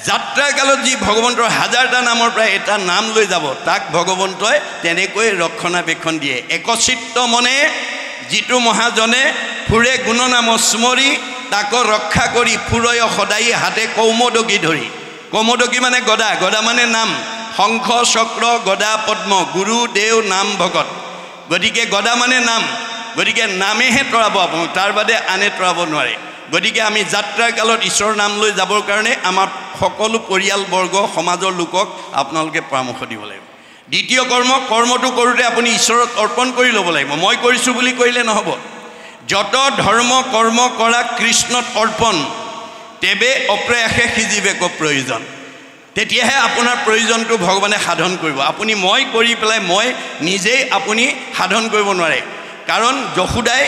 যাত্ৰাৰ কালত যি ভগৱন্তৰ হাজাৰটা নামৰ পৰা এটা নাম লৈ যাব তাক ভগৱন্তই তেনেকৈ ৰক্ষণাবেক্ষণ দিয়ে একচিত্ত মনে যিটো মহাজনে ফুৰে গুণনাম স্মৰি তাক ৰক্ষা কৰি ফুৰয় সদায় হাতে কৌমদকী ধৰি কৌমদকী মানে গদা গদা মানে নাম শংখ চক্ৰ গদা পদ্ম গুৰু দেও নাম ভকত গতিকে গদা মানে নাম গতিকে নামেহে তৰাব আপোনাক তাৰ বাদে আনে তৰাব নোৱাৰে গতিকে আমি যাত্ৰাৰ কালত ঈশ্বৰৰ নাম লৈ যাবৰ কাৰণে আমাৰ সকলো পৰিয়ালবৰ্গ সমাজৰ লোকক আপোনালোকে পৰামৰ্শ দিব লাগিব দ্বিতীয় কৰ্মটো কৰোঁতে আপুনি ঈশ্বৰক অৰ্পণ কৰি ল'ব লাগিব মই কৰিছোঁ বুলি কৰিলে নহ'ব যত ধৰ্ম কৰ্ম কৰা কৃষ্ণত অৰ্পণ তেবে অপ্ৰয়াসে সিজিবেক প্ৰয়োজন। তেতিয়াহে আপোনাৰ প্ৰয়োজনটো ভগৱানে সাধন কৰিব। আপুনি মই কৰি পেলাই মই নিজেই আপুনি সাধন কৰিব নোৱাৰে। কাৰণ যশোদাই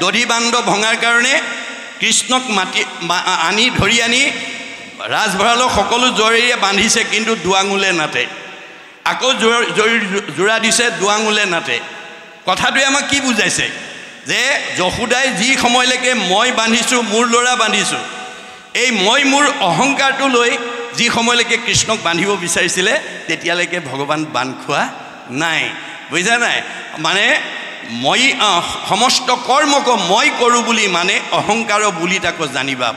দধি বান্ধ ভঙাৰ কাৰণে কৃষ্ণক আনি ধৰি আনি ৰাজভঁৰালৰ সকলো জৰীৰে বান্ধিছে, কিন্তু দুৱাঙুলে নাটে। আকৌ জোৰা দিছে, দুৱাঙুলে নাটে। কথাটোৱে আমাক কি বুজাইছে? যে যশোদাই যি সময়লৈকে মই বান্ধিছোঁ, মোৰ ল'ৰা বান্ধিছোঁ, এই মই মোৰ অহংকাৰটো লৈ যি সময়লৈকে কৃষ্ণক বান্ধিব বিচাৰিছিলে, তেতিয়ালৈকে ভগৱান বান্ধ খোৱা নাই। বুজা নাই? মানে মই সমস্ত কৰ্মক মই কৰোঁ বুলি মানে অহংকাৰ বুলি তাকো জানিবা।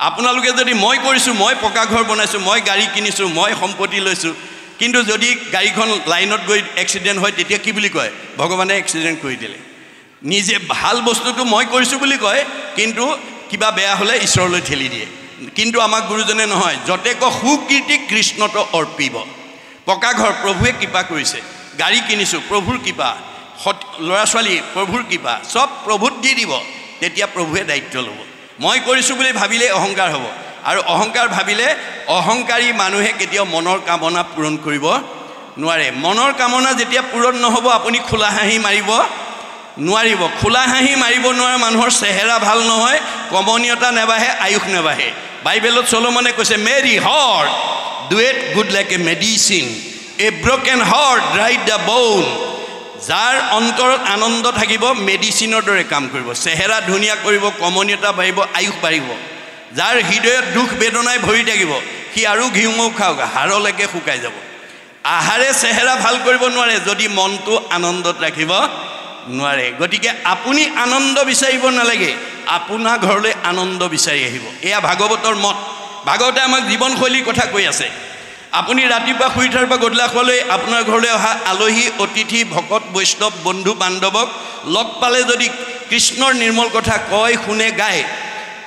আপোনালোকে যদি মই কৰিছোঁ, মই পকা ঘৰ বনাইছোঁ, মই গাড়ী কিনিছোঁ, মই সম্পত্তি লৈছোঁ, কিন্তু যদি গাড়ীখন লাইনত গৈ এক্সিডেণ্ট হয়, তেতিয়া কি বুলি কয়? ভগৱানে এক্সিডেণ্ট কৰি দিলে। নিজে ভাল বস্তুটো মই কৰিছোঁ বুলি কয়, কিন্তু কিবা বেয়া হ'লে ঈশ্বৰলৈ ঠেলি দিয়ে। কিন্তু আমাক গুৰুজনে নহয়, যতেক সুকীৰ্তি কৃষ্ণত অৰ্পিব। পকা ঘৰ প্ৰভুৱে কৃপা কৰিছে, গাড়ী কিনিছোঁ প্ৰভুৰ কৃপা, ল'ৰা ছোৱালী প্ৰভুৰ কৃপা, চব প্ৰভুত দি দিব, তেতিয়া প্ৰভুৱে দায়িত্ব ল'ব। মই কৰিছোঁ বুলি ভাবিলে অহংকাৰ হ'ব, আৰু অহংকাৰ ভাবিলে অহংকাৰী মানুহে কেতিয়াও মনৰ কামনা পূৰণ কৰিব নোৱাৰে। মনৰ কামনা যেতিয়া পূৰণ নহ'ব, আপুনি খোলা হাঁহি মাৰিব নোৱাৰিব। খোলা হাঁহি মাৰিব নোৱাৰা মানুহৰ চেহেৰা ভাল নহয়, কমনীয়তা নেবাঢ়ে, আয়ুস নেবাঢ়ে। বাইবেলত চলোমনে কৈছে, মেৰী হাৰ্ট ডুৱেট good like a medicine, A broken heart dried the bone. যাৰ অন্তৰত আনন্দ থাকিব, মেডিচিনৰ দৰে কাম কৰিব, চেহেৰা ধুনীয়া কৰিব, কমনীয়তা বাঢ়িব, আয়ুস বাঢ়িব। যাৰ হৃদয়ত দুখ বেদনাই ভৰি থাকিব, সি আৰু ঘিউমৌ খাওক, হাড়লৈকে শুকাই যাব। আহাৰে চেহেৰা ভাল কৰিব নোৱাৰে যদি মনটো আনন্দত ৰাখিব নোৱাৰে। গতিকে আপুনি আনন্দ বিচাৰিব নালাগে, আপোনাৰ ঘৰলৈ আনন্দ বিচাৰি আহিব। এয়া ভাগৱতৰ মত। ভাগৱতে আমাক জীৱনশৈলীৰ কথা কৈ আছে। আপুনি ৰাতিপুৱা শুই উঠাৰ পৰা গধূলা খোৱালৈ আপোনাৰ ঘৰলৈ অহা আলহী অতিথি ভকত বৈষ্ণৱ বন্ধু বান্ধৱক লগ পালে যদি কৃষ্ণৰ নিৰ্মল কথা কয়, শুনে, গায়,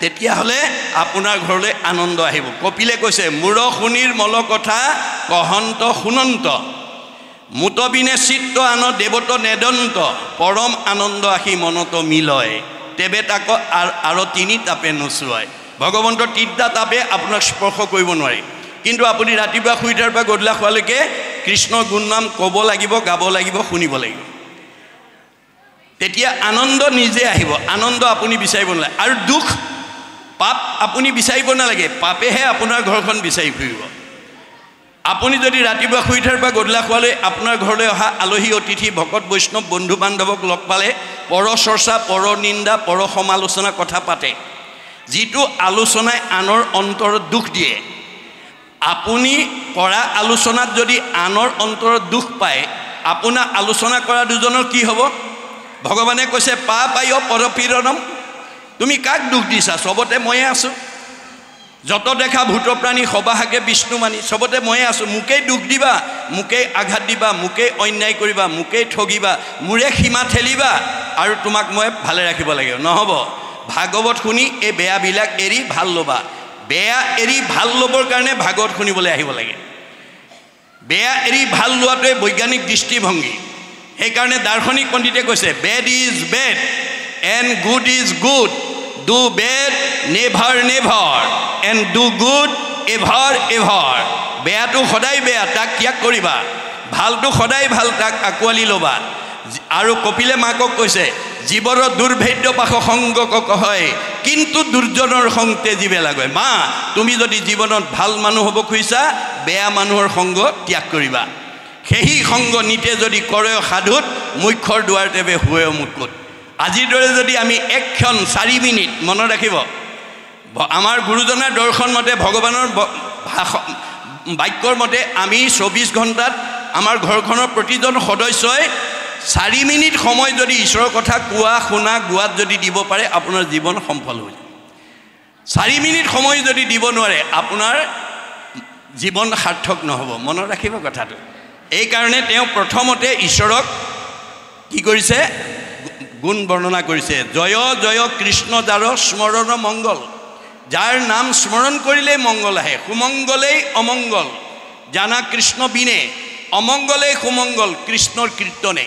তেতিয়াহ'লে আপোনাৰ ঘৰলৈ আনন্দ আহিব। কপিলে কৈছে, মূৰ শুনিৰ মল কথা কহন্ত শুনন্ত, মুতবিনে চিত্ত আন দেৱত নেদন্ত, পৰম আনন্দ আহি মনত মিলয়, তেবে তাক আৰু তিনি তাপে নোচোৱায়। ভগৱন্তৰ তিনিটা তাপে আপোনাক স্পৰ্শ কৰিব নোৱাৰি, কিন্তু আপুনি ৰাতিপুৱা শুই উঠাৰ পৰা গধূলা খোৱালৈকে কৃষ্ণৰ গুণনাম ক'ব লাগিব, গাব লাগিব, শুনিব লাগিব। তেতিয়া আনন্দ নিজে আহিব। আনন্দ আপুনি বিচাৰিব নালাগে। আৰু দুখ পাপ আপুনি বিচাৰিব নালাগে, পাপেহে আপোনাৰ ঘৰখন বিচাৰি ফুৰিব। আপুনি যদি ৰাতিপুৱা শুই উঠাৰ পৰা গধূলা খোৱালৈ আপোনাৰ ঘৰলৈ অহা আলহী অতিথি ভকত বৈষ্ণৱ বন্ধু বান্ধৱক লগ পালে পৰ চৰ্চা, পৰ নিন্দা, পৰ সমালোচনা কথা পাতে, যিটো আলোচনাই আনৰ অন্তৰত দুখ দিয়ে, আপুনি কৰা আলোচনাত যদি আনৰ অন্তৰত দুখ পায়, আপোনাৰ আলোচনা কৰা দুজনৰ কি হ'ব? ভগৱানে কৈছে, পা পায় পৰপীড়নম। তুমি কাক দুখ দিছা? চবতে ময়ে আছোঁ। যত দেখা ভূত প্ৰাণী সবাহাকে বিষ্ণু মানি, চবতে ময়ে আছোঁ। মোকেই দুখ দিবা, মোকেই আঘাত দিবা, মোকেই অন্যায় কৰিবা, মোকেই ঠগিবা, মোৰে সীমা ঠেলিবা, আৰু তোমাক মই ভালে ৰাখিব লাগিব। নহ'ব। ভাগৱত শুনি এই বেয়াবিলাক এৰি ভাল ল'বা। বেয়া এৰি ভাল ল'বৰ কাৰণে ভাগৱত শুনিবলৈ আহিব লাগে। বেয়া এৰি ভাল লোৱাটোৱে বৈজ্ঞানিক দৃষ্টিভংগী। সেইকাৰণে দাৰ্শনিক পণ্ডিতে কৈছে, bed is bed and good is good, do bed never never and do good ever ever. বেয়াটো সদায় বেয়া, তাক ত্যাগ কৰিবা, ভালটো সদায় ভাল, তাক আঁকোৱালি ল'বা। আৰু কপিলে মাকক কৈছে, জীৱৰ দুৰ্ভেদ্য পাশ সংগ হয়, কিন্তু দুৰ্জনৰ সংতে জীৱে লাগে। মা, তুমি যদি জীৱনত ভাল মানুহ হ'ব খুজিছা, বেয়া মানুহৰ সংগ ত্যাগ কৰিবা। সেই সংগ নিতে যদি কৰে সাধুত, মুখ্যৰ দুৱাৰ তেবে হুৱে মুকুট। আজিৰ দৰে যদি আমি এক ক্ষণ 4 মিনিট মনত ৰাখিব, আমাৰ গুৰুজনাৰ দৰ্শন মতে, ভগৱানৰ বাক্যৰ মতে, আমি 24 ঘণ্টাত আমাৰ ঘৰখনৰ প্ৰতিজন সদস্যই 4 মিনিট সময় যদি ঈশ্বৰৰ কথা কোৱা, শুনা, গোৱাত যদি দিব পাৰে, আপোনাৰ জীৱন সফল হৈ যায়। 4 মিনিট সময় যদি দিব নোৱাৰে, আপোনাৰ জীৱন সাৰ্থক নহ'ব। মনত ৰাখিব কথাটো। এইকাৰণে তেওঁ প্ৰথমতে ঈশ্বৰক কি কৰিছে? গুণ বৰ্ণনা কৰিছে। জয় জয় কৃষ্ণ যাৰ স্মৰণ মংগল, যাৰ নাম স্মৰণ কৰিলেই মংগল আহে, সুমংগলেই অমংগল। জানা কৃষ্ণ বিনে অমংগলেই সুমংগল, কৃষ্ণৰ কীৰ্তনে।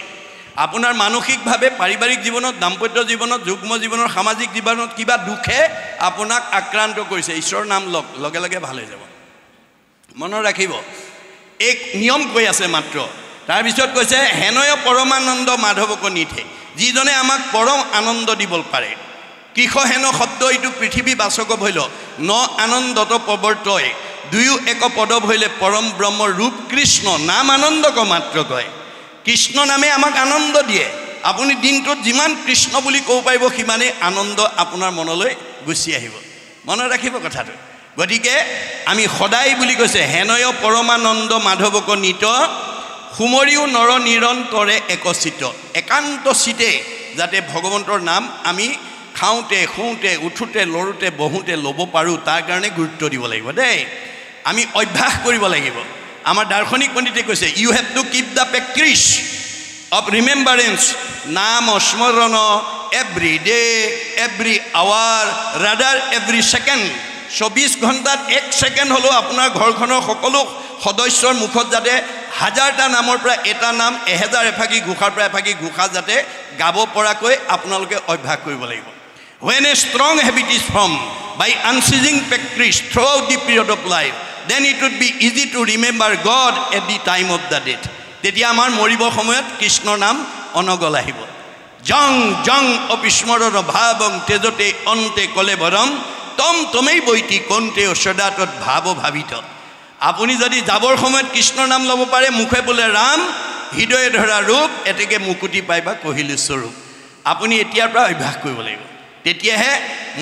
আপোনাৰ মানসিকভাৱে পাৰিবাৰিক জীৱনত, দাম্পত্য জীৱনত, যুগ্ম জীৱনত, সামাজিক জীৱনত কিবা দুখে আপোনাক আক্ৰান্ত কৰিছে ঈশ্বৰৰ নাম লগে লগে ভাল হৈ যাব মনত ৰাখিব এক নিয়ম কৈ আছে মাত্ৰ তাৰপিছত কৈছে হেনয় পৰমানন্দ মাধৱক নিথে যিজনে আমাক পৰম আনন্দ দিব পাৰে কৃষ হেন শব্দ এইটো পৃথিৱী বাচক ভৈল ন আনন্দত প্ৰৱৰ্তয় দুয়ো এক পদব হইলে পৰম ব্ৰহ্ম ৰূপ কৃষ্ণ নাম আনন্দক মাত্ৰ কয় কৃষ্ণ নামে আমাক আনন্দ দিয়ে আপুনি দিনটোত যিমান কৃষ্ণ বুলি ক'ব পাৰিব সিমানেই আনন্দ আপোনাৰ মনলৈ গুচি আহিব মনত ৰাখিব কথাটো গতিকে আমি সদায় বুলি কৈছে হেনয় পৰমানন্দ মাধৱক নিত সুমৰিও নৰ নিৰন্তৰে একচিত একান্ত চিতে যাতে ভগৱন্তৰ নাম আমি খাওঁতে শুওঁতে উঠোঁতে লৰোঁতে বহোঁতে ল'ব পাৰোঁ তাৰ কাৰণে গুৰুত্ব দিব লাগিব দেই আমি অভ্যাস কৰিব লাগিব আমাৰ দাৰ্শনিক পণ্ডিতে কৈছে you have to keep the practice of remembrance নাম স্মৰণ every day every hour rather every second 24 ঘণ্টাত 1 ছেকেণ্ড হ'লেও আপোনাৰ ঘৰখনৰ সকলো সদস্যৰ মুখত যাতে 1000টা নামৰ পৰা এটা নাম 1000 এফাকি ঘোষাৰ পৰা এফাকি ঘোষা যাতে গাব পৰাকৈ আপোনালোকে অভ্যাস কৰিব লাগিব when a strong habit is formed by unceasing practice throughout the period of life then it would be easy to remember God at the time of the death তেতিয়া আমাৰ মৰিবৰ সময়ত কৃষ্ণৰ নাম অনগল আহিব জং জং অপিস্মৰণ ভাবং তেজতে অন্তে কলেবৰম তম তমেই বৈতি কন্তে সদাতত ভাব ভাবিত আপুনি যদি যাবৰ সময়ত কৃষ্ণৰ নাম ল'ব পাৰে মুখে বোলে ৰাম হৃদয়ে ধৰা ৰূপ এতেকে মুকুতি পাইবা কহিলে স্বৰূপ আপুনি এতিয়াৰ পৰা অভ্যাস কৰিব লাগিব তেতিয়াহে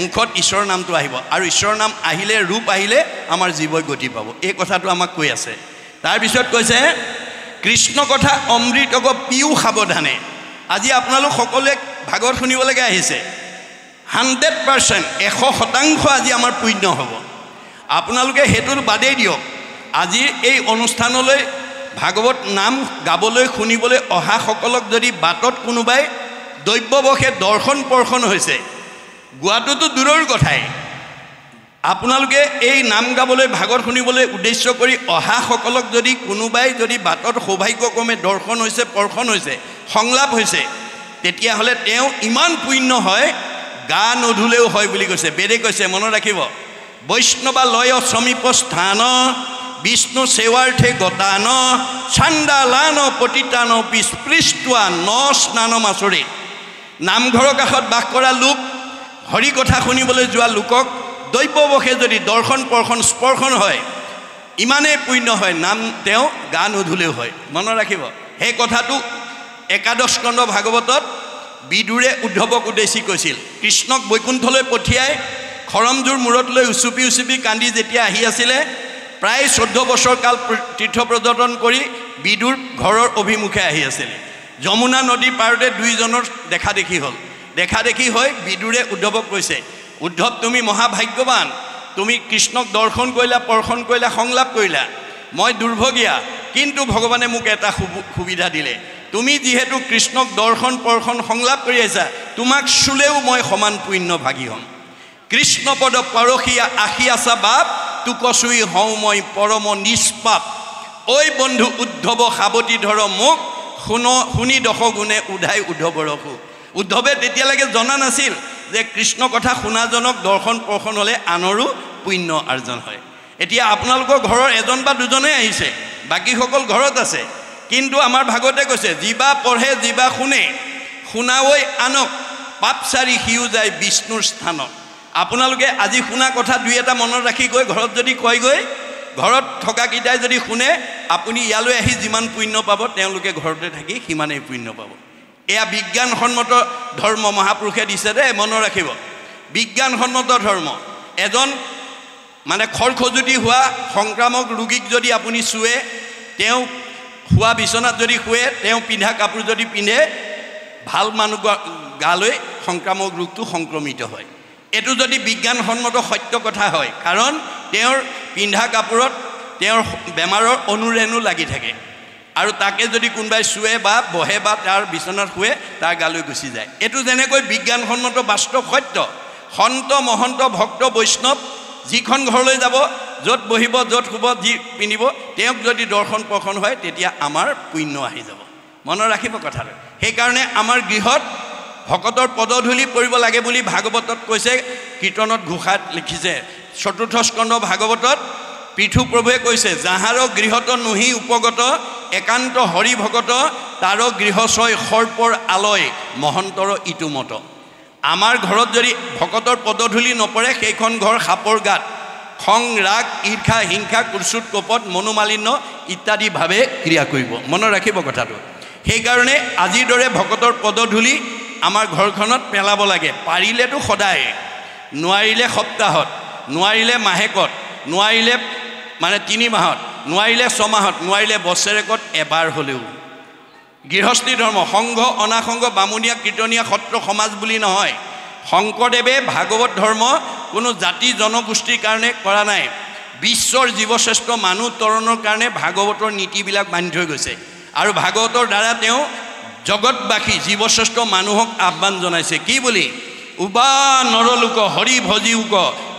মুখত ঈশ্বৰৰ নামটো আহিব আৰু ঈশ্বৰৰ নাম আহিলে ৰূপ আহিলে আমাৰ জীৱই গতি পাব এই কথাটো আমাক কৈ আছে তাৰপিছত কৈছে কৃষ্ণ কথা অমৃতক পিও সাৱধানে আজি আপোনালোক সকলোৱে ভাগৱত শুনিবলৈকে আহিছে 100% 100% আজি আমাৰ পুণ্য হ'ব আপোনালোকে হেতুৰ বাদেই দিয়ক আজি এই অনুষ্ঠানলৈ ভাগৱত নাম গাবলৈ শুনিবলৈ অহা সকলক যদি বাটত কোনোবাই দৈব্যবশে দৰ্শন পৰ্শন হৈছে গোৱাটোতো দূৰৰ কথাই আপোনালোকে এই নাম গাবলৈ ভাগৱত শুনিবলৈ উদ্দেশ্য কৰি অহা সকলক যদি কোনোবাই যদি বাটত সৌভাগ্যক্ৰমে দৰ্শন হৈছে পৰ্শন হৈছে সংলাপ হৈছে তেতিয়াহ'লে তেওঁ ইমান পুণ্য হয় গা নধুলেও হয় বুলি কৈছে বেদে কৈছে মনত ৰাখিব বৈষ্ণৱালয় সমীপ স্থান বিষ্ণু সেৱাৰ্থে গতান চাণ্ডালান পতিতান পিস্পৃষ্টুৱা ন স্নান মাছৰে নামঘৰৰ কাষত বাস কৰা লোক হৰি কথা শুনিবলৈ যোৱা লোকক দৈব্যবশে যদি দৰ্শন পৰ্শন স্পৰ্শন হয় ইমানেই পুণ্য হয় নাম তেওঁ গা নধুলেও হয় মনত ৰাখিব সেই কথাটো একাদশ স্কন্ধ ভাগৱতত বিদুৰে উদ্ধৱক উদ্দেশ্যি কৈছিল কৃষ্ণক বৈকুণ্ঠলৈ পঠিয়াই খৰমজোৰ মূৰত লৈ উচুপি উচুপি কান্দি যেতিয়া আহি আছিলে প্ৰায় 14 বছৰ কাল তীৰ্থ পৰ্যটন কৰি বিদুৰ ঘৰৰ অভিমুখে আহি আছিলে যমুনা নদী পাৰতে দুইজনৰ দেখা দেখি হ'ল দেখা দেখি হৈ বিদুৰে উদ্ধৱক কৈছে উদ্ধৱ তুমি মহাভাগ্যৱান তুমি কৃষ্ণক দৰ্শন কৰিলা পৰ্শন কৰিলা সংলাপ কৰিলা মই দুৰ্ভগীয়া কিন্তু ভগৱানে মোক এটা সুবিধা দিলে তুমি যিহেতু কৃষ্ণক দৰ্শন পৰ্শন সংলাপ কৰি আছা তোমাক চুলেও মই সমান পুণ্য ভাগী হ'ম কৃষ্ণ পদ পৰখীয়া আহি আছা বাপ তুকচুই হওঁ মই পৰম নিষ্পাপ ঐ বন্ধু উদ্ধৱ সাৱতি ধৰ মোক শুনি দশগুণে উধাই উদ্ধৱৰ সুখ উদ্ধৱে তেতিয়ালৈকে জনা নাছিল যে কৃষ্ণ কথা শুনাজনক দৰ্শন পৰ্শন হ'লে আনৰো পুণ্য আৰ্জন হয় এতিয়া আপোনালোকৰ ঘৰৰ এজন বা দুজনে আহিছে বাকীসকল ঘৰত আছে কিন্তু আমাৰ ভাগৱতে কৈছে যিবা পঢ়ে যিবা শুনে শুনাৱৈ আনক পাপচাৰি সিও যায় বিষ্ণুৰ স্থানত আপোনালোকে আজি শুনা কথা দুই এটা মনত ৰাখি গৈ ঘৰত যদি কয়গৈ ঘৰত থকাকেইটাই যদি শুনে আপুনি ইয়ালৈ আহি যিমান পুণ্য পাব তেওঁলোকে ঘৰতে থাকি সিমানেই পুণ্য পাব এয়া বিজ্ঞানসন্মত ধৰ্ম মহাপুৰুষে দিছে দেই মনত ৰাখিব বিজ্ঞানসন্মত ধৰ্ম এজন মানে খৰখজুতি হোৱা সংক্ৰামক ৰোগীক যদি আপুনি চুৱে তেওঁ শুৱা বিচনাত যদি শুৱে তেওঁ পিন্ধা কাপোৰ যদি পিন্ধে ভাল মানুহ গালৈ সংক্ৰামক ৰোগটো সংক্ৰমিত হয় এটো যদি বিজ্ঞানসন্মত সত্য কথা হয় কাৰণ তেওঁৰ পিন্ধা কাপোৰত তেওঁৰ বেমাৰৰ অনুৰেণু লাগি থাকে আৰু তাকে যদি কোনোবাই চুৱে বা বহে বা তাৰ বিচনাত শুৱে তাৰ গালৈ গুচি যায় এটো যেনেকৈ বিজ্ঞানসন্মত বাস্তৱ সত্য সন্ত মহন্ত ভক্ত বৈষ্ণৱ যিখন ঘৰলৈ যাব য'ত বহিব য'ত শুব যি পিন্ধিব তেওঁক যদি দৰ্শন পৰ্শন হয় তেতিয়া আমাৰ পুণ্য আহি যাব মনত ৰাখিব কথাটো সেইকাৰণে আমাৰ গৃহত ভকতৰ পদধূলি পৰিব লাগে বুলি ভাগৱতত কৈছে, কীৰ্তনত ঘোষাত লিখিছে। চতুৰ্থ স্কন্ধ ভাগৱতত পৃথু প্ৰভুৱে কৈছে, যাহাৰ গৃহত নুহি উপগত একান্ত হৰি ভকত, তাৰ গৃহ ছয় সৰ্পৰ আলয় মহন্তৰ ইটো মত। আমাৰ ঘৰত যদি ভকতৰ পদধূলি নপৰে, সেইখন ঘৰ সাপৰ গাত খং, ৰাগ, ঈৰ্ষা, হিংসা, কুৰ্চুট, কপট, মনোমালিন্য ইত্যাদিভাৱে ক্ৰিয়া কৰিব। মনত ৰাখিব কথাটো। সেইকাৰণে আজিৰ দৰে ভকতৰ পদধূলি আমাৰ ঘৰখনত পেলাব লাগে। পাৰিলেতো সদায়, নোৱাৰিলে সপ্তাহত, নোৱাৰিলে মাহেকত, নোৱাৰিলে মানে 3 মাহত, নোৱাৰিলে 6 মাহত, নোৱাৰিলে বছৰেকত এবাৰ হ'লেও। গৃহস্থী ধৰ্ম সংঘ, অনাসংঘ, বামুণীয়া, কীৰ্তনীয়া, সত্ৰ সমাজ বুলি নহয়। শংকৰদেৱে ভাগৱত ধৰ্ম কোনো জাতি জনগোষ্ঠীৰ কাৰণে কৰা নাই। বিশ্বৰ জীৱশ্ৰেষ্ঠ মানুহ তৰণৰ কাৰণে ভাগৱতৰ নীতিবিলাক বান্ধি থৈ গৈছে। আৰু ভাগৱতৰ দ্বাৰা তেওঁ জগতবাসী জীৱশ্ৰেষ্ঠ মানুহক আহ্বান জনাইছে। কি বুলি? উবা নৰলোক হৰি ভজিউক,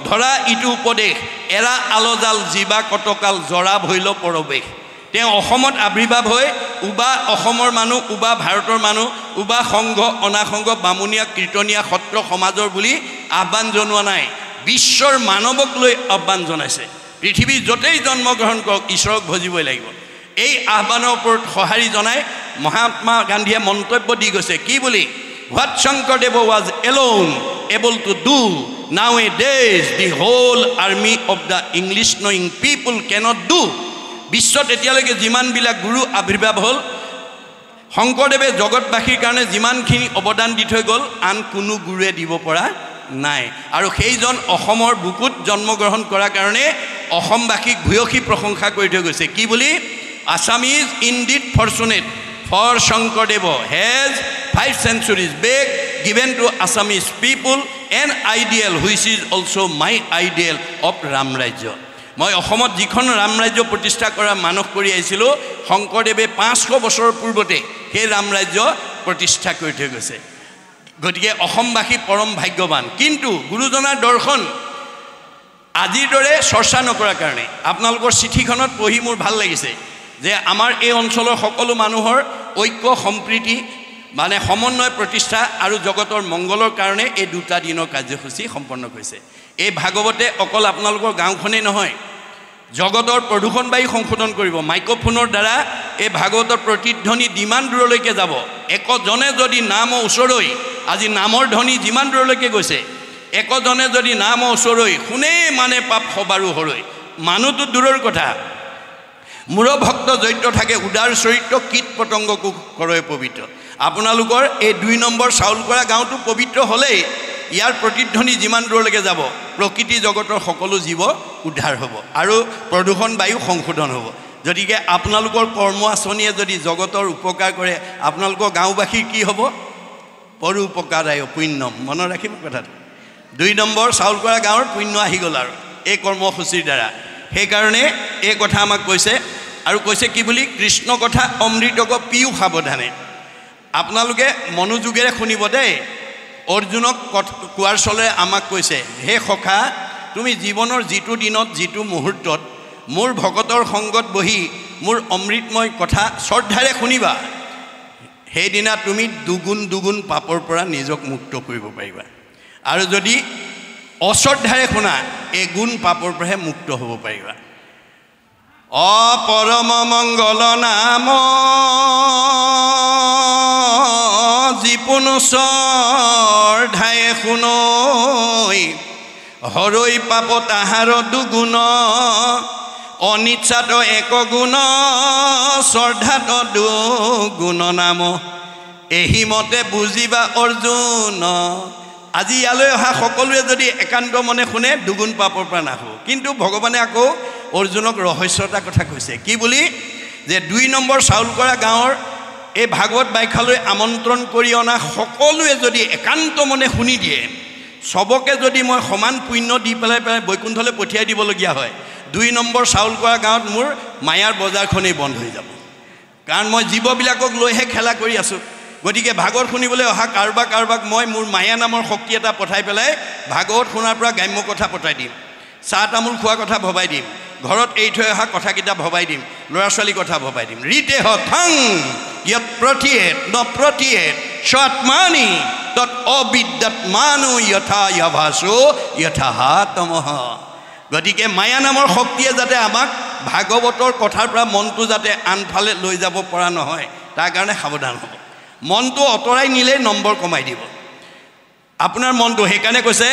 ধৰা ইটো উপদেশ, এৰা আলজাল জীৱা কতকাল, জৰা ভৈল পৰৱেশ। তেওঁ অসমত আৱিৰ্ভাৱ হৈ উবা অসমৰ মানুহ, উবা ভাৰতৰ মানুহ, উবা সংঘ, অনাসংঘ, বামুণীয়া, কীৰ্তনীয়া, সত্ৰ সমাজৰ বুলি আহ্বান জনোৱা নাই। বিশ্বৰ মানৱক লৈ আহ্বান জনাইছে। পৃথিৱীৰ য'তেই জন্মগ্ৰহণ কৰক ঈশ্বৰক ভজিবই লাগিব। এই আহ্বানৰ ওপৰত সঁহাৰি জনাই মহাত্মা গান্ধীয়ে মন্তব্য দি গৈছে। কি বুলি? What Shankardev was alone able to do, nowadays the whole army of the English knowing people cannot do. বিশ্বত এতিয়ালৈকে যিমানবিলাক গুৰু আৱিৰ্ভাৱ হ'ল, শংকৰদেৱে জগতবাসীৰ কাৰণে যিমানখিনি অৱদান দি থৈ গ'ল, আন কোনো গুৰুৱে দিব পৰা নাই। আৰু সেইজন অসমৰ বুকুত জন্মগ্ৰহণ কৰাৰ কাৰণে অসমবাসীক ভূয়সী প্ৰশংসা কৰি থৈ গৈছে। কি বুলি? Assam is indeed fortunate, for Shankardev has 5 centuries back given to Assamese people an ideal which is also my ideal of Ram Rajya. মই অসমত যিখন ৰাম ৰাজ্য প্ৰতিষ্ঠা কৰা মানস কৰি আহিছিলোঁ, শংকৰদেৱে 500 বছৰৰ পূৰ্বতে সেই ৰাম ৰাজ্য প্ৰতিষ্ঠা কৰি থৈ গৈছে। গতিকে অসমবাসী পৰম ভাগ্যৱান। কিন্তু গুৰুজনাৰ দৰ্শন আজিৰ দৰে চৰ্চা নকৰাৰ কাৰণে আপোনালোকৰ চিঠিখনত পঢ়ি মোৰ ভাল লাগিছে যে আমাৰ এই অঞ্চলৰ সকলো মানুহৰ ঐক্য সম্প্ৰীতি মানে সমন্বয় প্ৰতিষ্ঠা আৰু জগতৰ মংগলৰ কাৰণে এই 2টা দিনৰ কাৰ্যসূচী সম্পন্ন কৰিছে। এই ভাগৱতে অকল আপোনালোকৰ গাঁওখনেই নহয়, জগতৰ প্ৰদূষণ বায়ু সংশোধন কৰিব। মাইক্ৰফোনৰ দ্বাৰা এই ভাগৱতৰ প্ৰতিধ্বনি যিমান দূৰলৈকে যাব, একজনে যদি নামৰ ওচৰলৈ, আজি নামৰ ধ্বনি যিমান দূৰলৈকে গৈছে, একজনে যদি নামৰ ওচৰলৈ শুনে মানে পাপ সবাৰো হৰৈ। মানুহটো দূৰৰ কথা, মূৰ ভক্ত জড়িত থাকে, উদাৰ চৰিত্ৰ, কীট পতংগকো কৰে পবিত্ৰ। আপোনালোকৰ এই 2 নম্বৰ চাউলকৰা গাঁওটো পবিত্ৰ হ'লেই ইয়াৰ প্ৰতিধ্বনি যিমান দূৰলৈকে যাব, প্ৰকৃতি জগতৰ সকলো জীৱ উদ্ধাৰ হ'ব আৰু প্ৰদূষণ বায়ু সংশোধন হ'ব। গতিকে আপোনালোকৰ কৰ্ম আঁচনিয়ে যদি জগতৰ উপকাৰ কৰে, আপোনালোকৰ গাঁওবাসীৰ কি হ'ব? পৰো উপকাৰায় পুণ্যম। মনত ৰাখিব কথাটো। 2 নম্বৰ চাউলকৰা গাঁৱৰ পুণ্য আহি গ'ল আৰু এই কৰ্মসূচীৰ দ্বাৰা। সেইকাৰণে এই কথা আমাক কৈছে। আৰু কৈছে কি বুলি? কৃষ্ণ কথা অমৃতক পিও সাৱধানে। আপোনালোকে মনোযোগেৰে শুনিব দেই। অৰ্জুনক কোৱাৰ চলে আমাক কৈছে, হে সখা, তুমি জীৱনৰ যিটো দিনত যিটো মুহূৰ্তত মোৰ ভকতৰ সংগত বহি মোৰ অমৃতময় কথা শ্ৰদ্ধাৰে শুনিবা, সেইদিনা তুমি দুগুণ পাপৰ পৰা নিজক মুক্ত কৰিব পাৰিবা। আৰু যদি অশ্ৰদ্ধাৰে শুনা, এগুণ পাপৰ পৰাহে মুক্ত হ'ব পাৰিবা। অপৰম মংগল নাম যিপুন শ্ৰদ্ধায়ে শুনৈ, হৰৈ পাপ তাহাৰ দুগুণ, অনিচ্ছাত এক গুণ, শ্ৰদ্ধাত দুগুণ নাম, এহি মতে বুজিবা অৰ্জুন। আজি ইয়ালৈ অহা সকলোৱে যদি একান্ত মনে শুনে, দুগুণ পাপৰ পৰা নাহো। কিন্তু ভগৱানে আকৌ অৰ্জুনক ৰহস্য এটা কথা কৈছে। কি বুলি? যে 2 নম্বৰ চাউলকৰা গাঁৱৰ এই ভাগৱত বাখ্যালৈ আমন্ত্ৰণ কৰি অনা সকলোৱে যদি একান্ত মনে শুনি দিয়ে, চবকে যদি মই সমান পুণ্য দি পেলাই বৈকুণ্ঠলৈ পঠিয়াই দিবলগীয়া হয়, 2 নম্বৰ চাউলকৰা গাঁৱত মোৰ মায়াৰ বজাৰখনেই বন্ধ হৈ যাব। কাৰণ মই জীৱবিলাকক লৈহে খেলা কৰি আছোঁ। গতিকে ভাগৱত শুনিবলৈ অহা কাৰোবাক মই মোৰ মায়া নামৰ শক্তি এটা পঠাই পেলাই ভাগৱত শুনাৰ পৰা গ্ৰাম্য কথা পঠাই দিম, চাহ তামোল খোৱা কথা ভবাই দিম, ঘৰত এৰি থৈ অহা কথাকেইটা ভবাই দিম, ল'ৰা ছোৱালীৰ কথা ভবাই দিম। ৰীতে হং য়ৎ প্ৰতিয়েত ন প্ৰতিয়েত স্বাত্মানি তৎ অবিদ্যাত মানু যথা ইয়াভাসো যথা তমহ গতিকে মায়া নামৰ শক্তিয়ে যাতে আমাক ভাগৱতৰ কথাৰ পৰা মনটো যাতে আনফালে লৈ যাব পৰা নহয় তাৰ কাৰণে সাৱধান হ'ব মনটো অতৰাই নিলে নম্বৰ কমাই দিব আপোনাৰ মনটো সেইকাৰণে কৈছে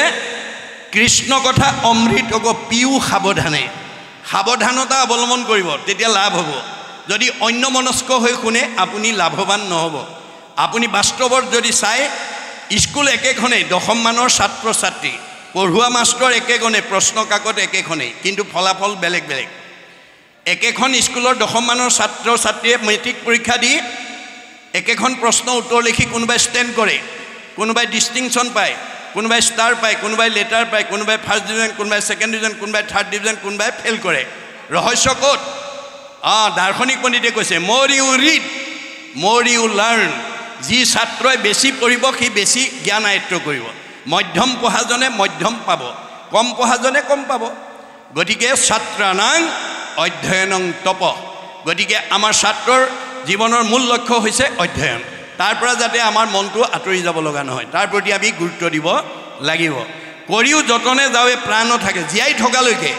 কৃষ্ণ কথা অমৃত অগ পিউ সাৱধানতা অৱলম্বন কৰিব তেতিয়া লাভ হ'ব যদি অন্য মনস্ক হৈ শুনে আপুনি লাভৱান নহ'ব আপুনি বাস্তৱত যদি চাই স্কুল একেখনেই দশম মানৰ ছাত্ৰ ছাত্ৰী পঢ়ুৱা মাষ্টৰ একেখনেই প্ৰশ্ন কাকত একেখনেই কিন্তু ফলাফল বেলেগ বেলেগ একেখন স্কুলৰ দশম মানৰ ছাত্ৰ ছাত্ৰীয়ে মেট্ৰিক পৰীক্ষা দি একেখন প্ৰশ্ন উত্তৰ লিখি কোনোবাই ষ্টেণ্ড কৰে কোনোবাই ডিষ্টিংশ্যন পায় কোনোবাই ষ্টাৰ পায় কোনোবাই লেটাৰ পায় কোনোবাই ফাৰ্ষ্ট ডিভিজন কোনোবাই ছেকেণ্ড ডিভিজন কোনোবাই থাৰ্ড ডিভিজন কোনোবাই ফেইল কৰে ৰহস্য ক'ত দাৰ্শনিক পণ্ডিতে কৈছে মোৰ ইউ ৰিড মোৰ ইউ লাৰ্ণ যি ছাত্ৰই বেছি পঢ়িব সি বেছি জ্ঞান আয়ত্ত কৰিব মধ্যম পঢ়াজনে মধ্যম পাব কম পঢ়াজনে কম পাব গতিকে ছাত্ৰানাং অধ্যয়নং তপ গতিকে আমাৰ ছাত্ৰৰ জীৱনৰ মূল লক্ষ্য হৈছে অধ্যয়ন তাৰ পৰা যাতে আমাৰ মনটো আঁতৰি যাব লগা নহয় তাৰ প্ৰতি আমি গুৰুত্ব দিব লাগিব কৰিও যতনে যাৱে প্ৰাণ থাকে জীয়াই থকালৈকে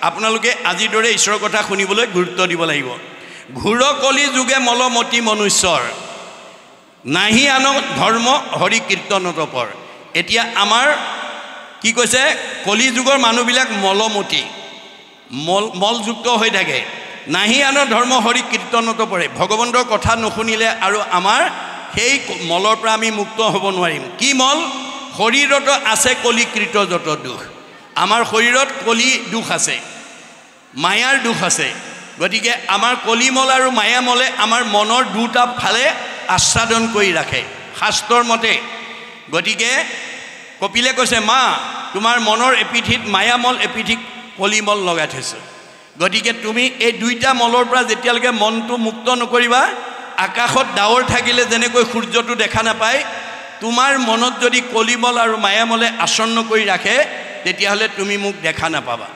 আপোনালোকে আজিৰ দৰে ঈশ্বৰৰ কথা শুনিবলৈ গুৰুত্ব দিব লাগিব ঘূৰ কলি যুগে মলমতি মনুষ্যৰ নাহি আন ধৰ্ম হৰি কীৰ্তনত পৰ এতিয়া আমাৰ কি কৈছে কলি যুগৰ মানুহবিলাক মলমতি মলযুক্ত হৈ থাকে নাহি আন ধৰ্ম হৰি কীৰ্তনত পৰে ভগৱন্তৰ কথা নুশুনিলে আৰু আমাৰ সেই মলৰ পৰা আমি মুক্ত হ'ব নোৱাৰিম কি মল শৰীৰত আছে কলিকৃত যত দুখ আমাৰ শৰীৰত কলি দুখ আছে মায়াৰ দুখ আছে গতিকে আমাৰ কলিমল আৰু মায়ামলে আমাৰ মনৰ দুটা ফালে আচ্ছাদন কৰি ৰাখে শাস্ত্ৰৰ মতে গতিকে কপিলে কৈছে মা তোমাৰ মনৰ এপিঠিত মায়ামল এপিঠিত কলিমল লগাই থৈছে গতিকে তুমি এই দুইটা মলৰ পৰা যেতিয়ালৈকে মনটো মুক্ত নকৰিবা আকাশত ডাৱৰ থাকিলে যেনেকৈ সূৰ্যটো দেখা নাপায় তোমাৰ মনত যদি কলিমল আৰু মায়ামলে আসন্ন কৰি ৰাখে তেতিয়াহ'লে তুমি মোক দেখা নাপাবা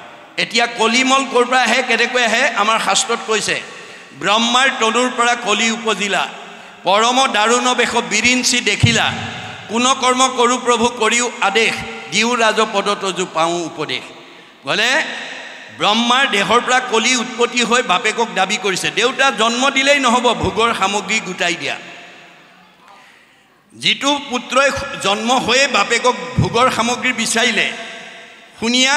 এতিয়া কলিমল ক'ৰ পৰা আহে কেনেকৈ আহে আমাৰ শাস্ত্ৰত কৈছে ব্ৰহ্মাৰ তনুৰ পৰা কলি উপজিলা পৰম দাৰুণ বেশ বিৰিঞ্চি দেখিলা কোন কৰ্ম কৰো প্ৰভু কৰিও আদেশ দিও ৰাজ পদতজু পাওঁ উপদেশ গ'লে ব্ৰহ্মাৰ দেহৰ পৰা কলি উৎপত্তি হৈ বাপেকক দাবী কৰিছে দেউতা জন্ম দিলেই নহ'ব ভোগৰ সামগ্ৰী গোটাই দিয়া যিটো পুত্ৰই জন্ম হৈয়ে বাপেকক ভোগৰ সামগ্ৰী বিচাৰিলে শুনিয়া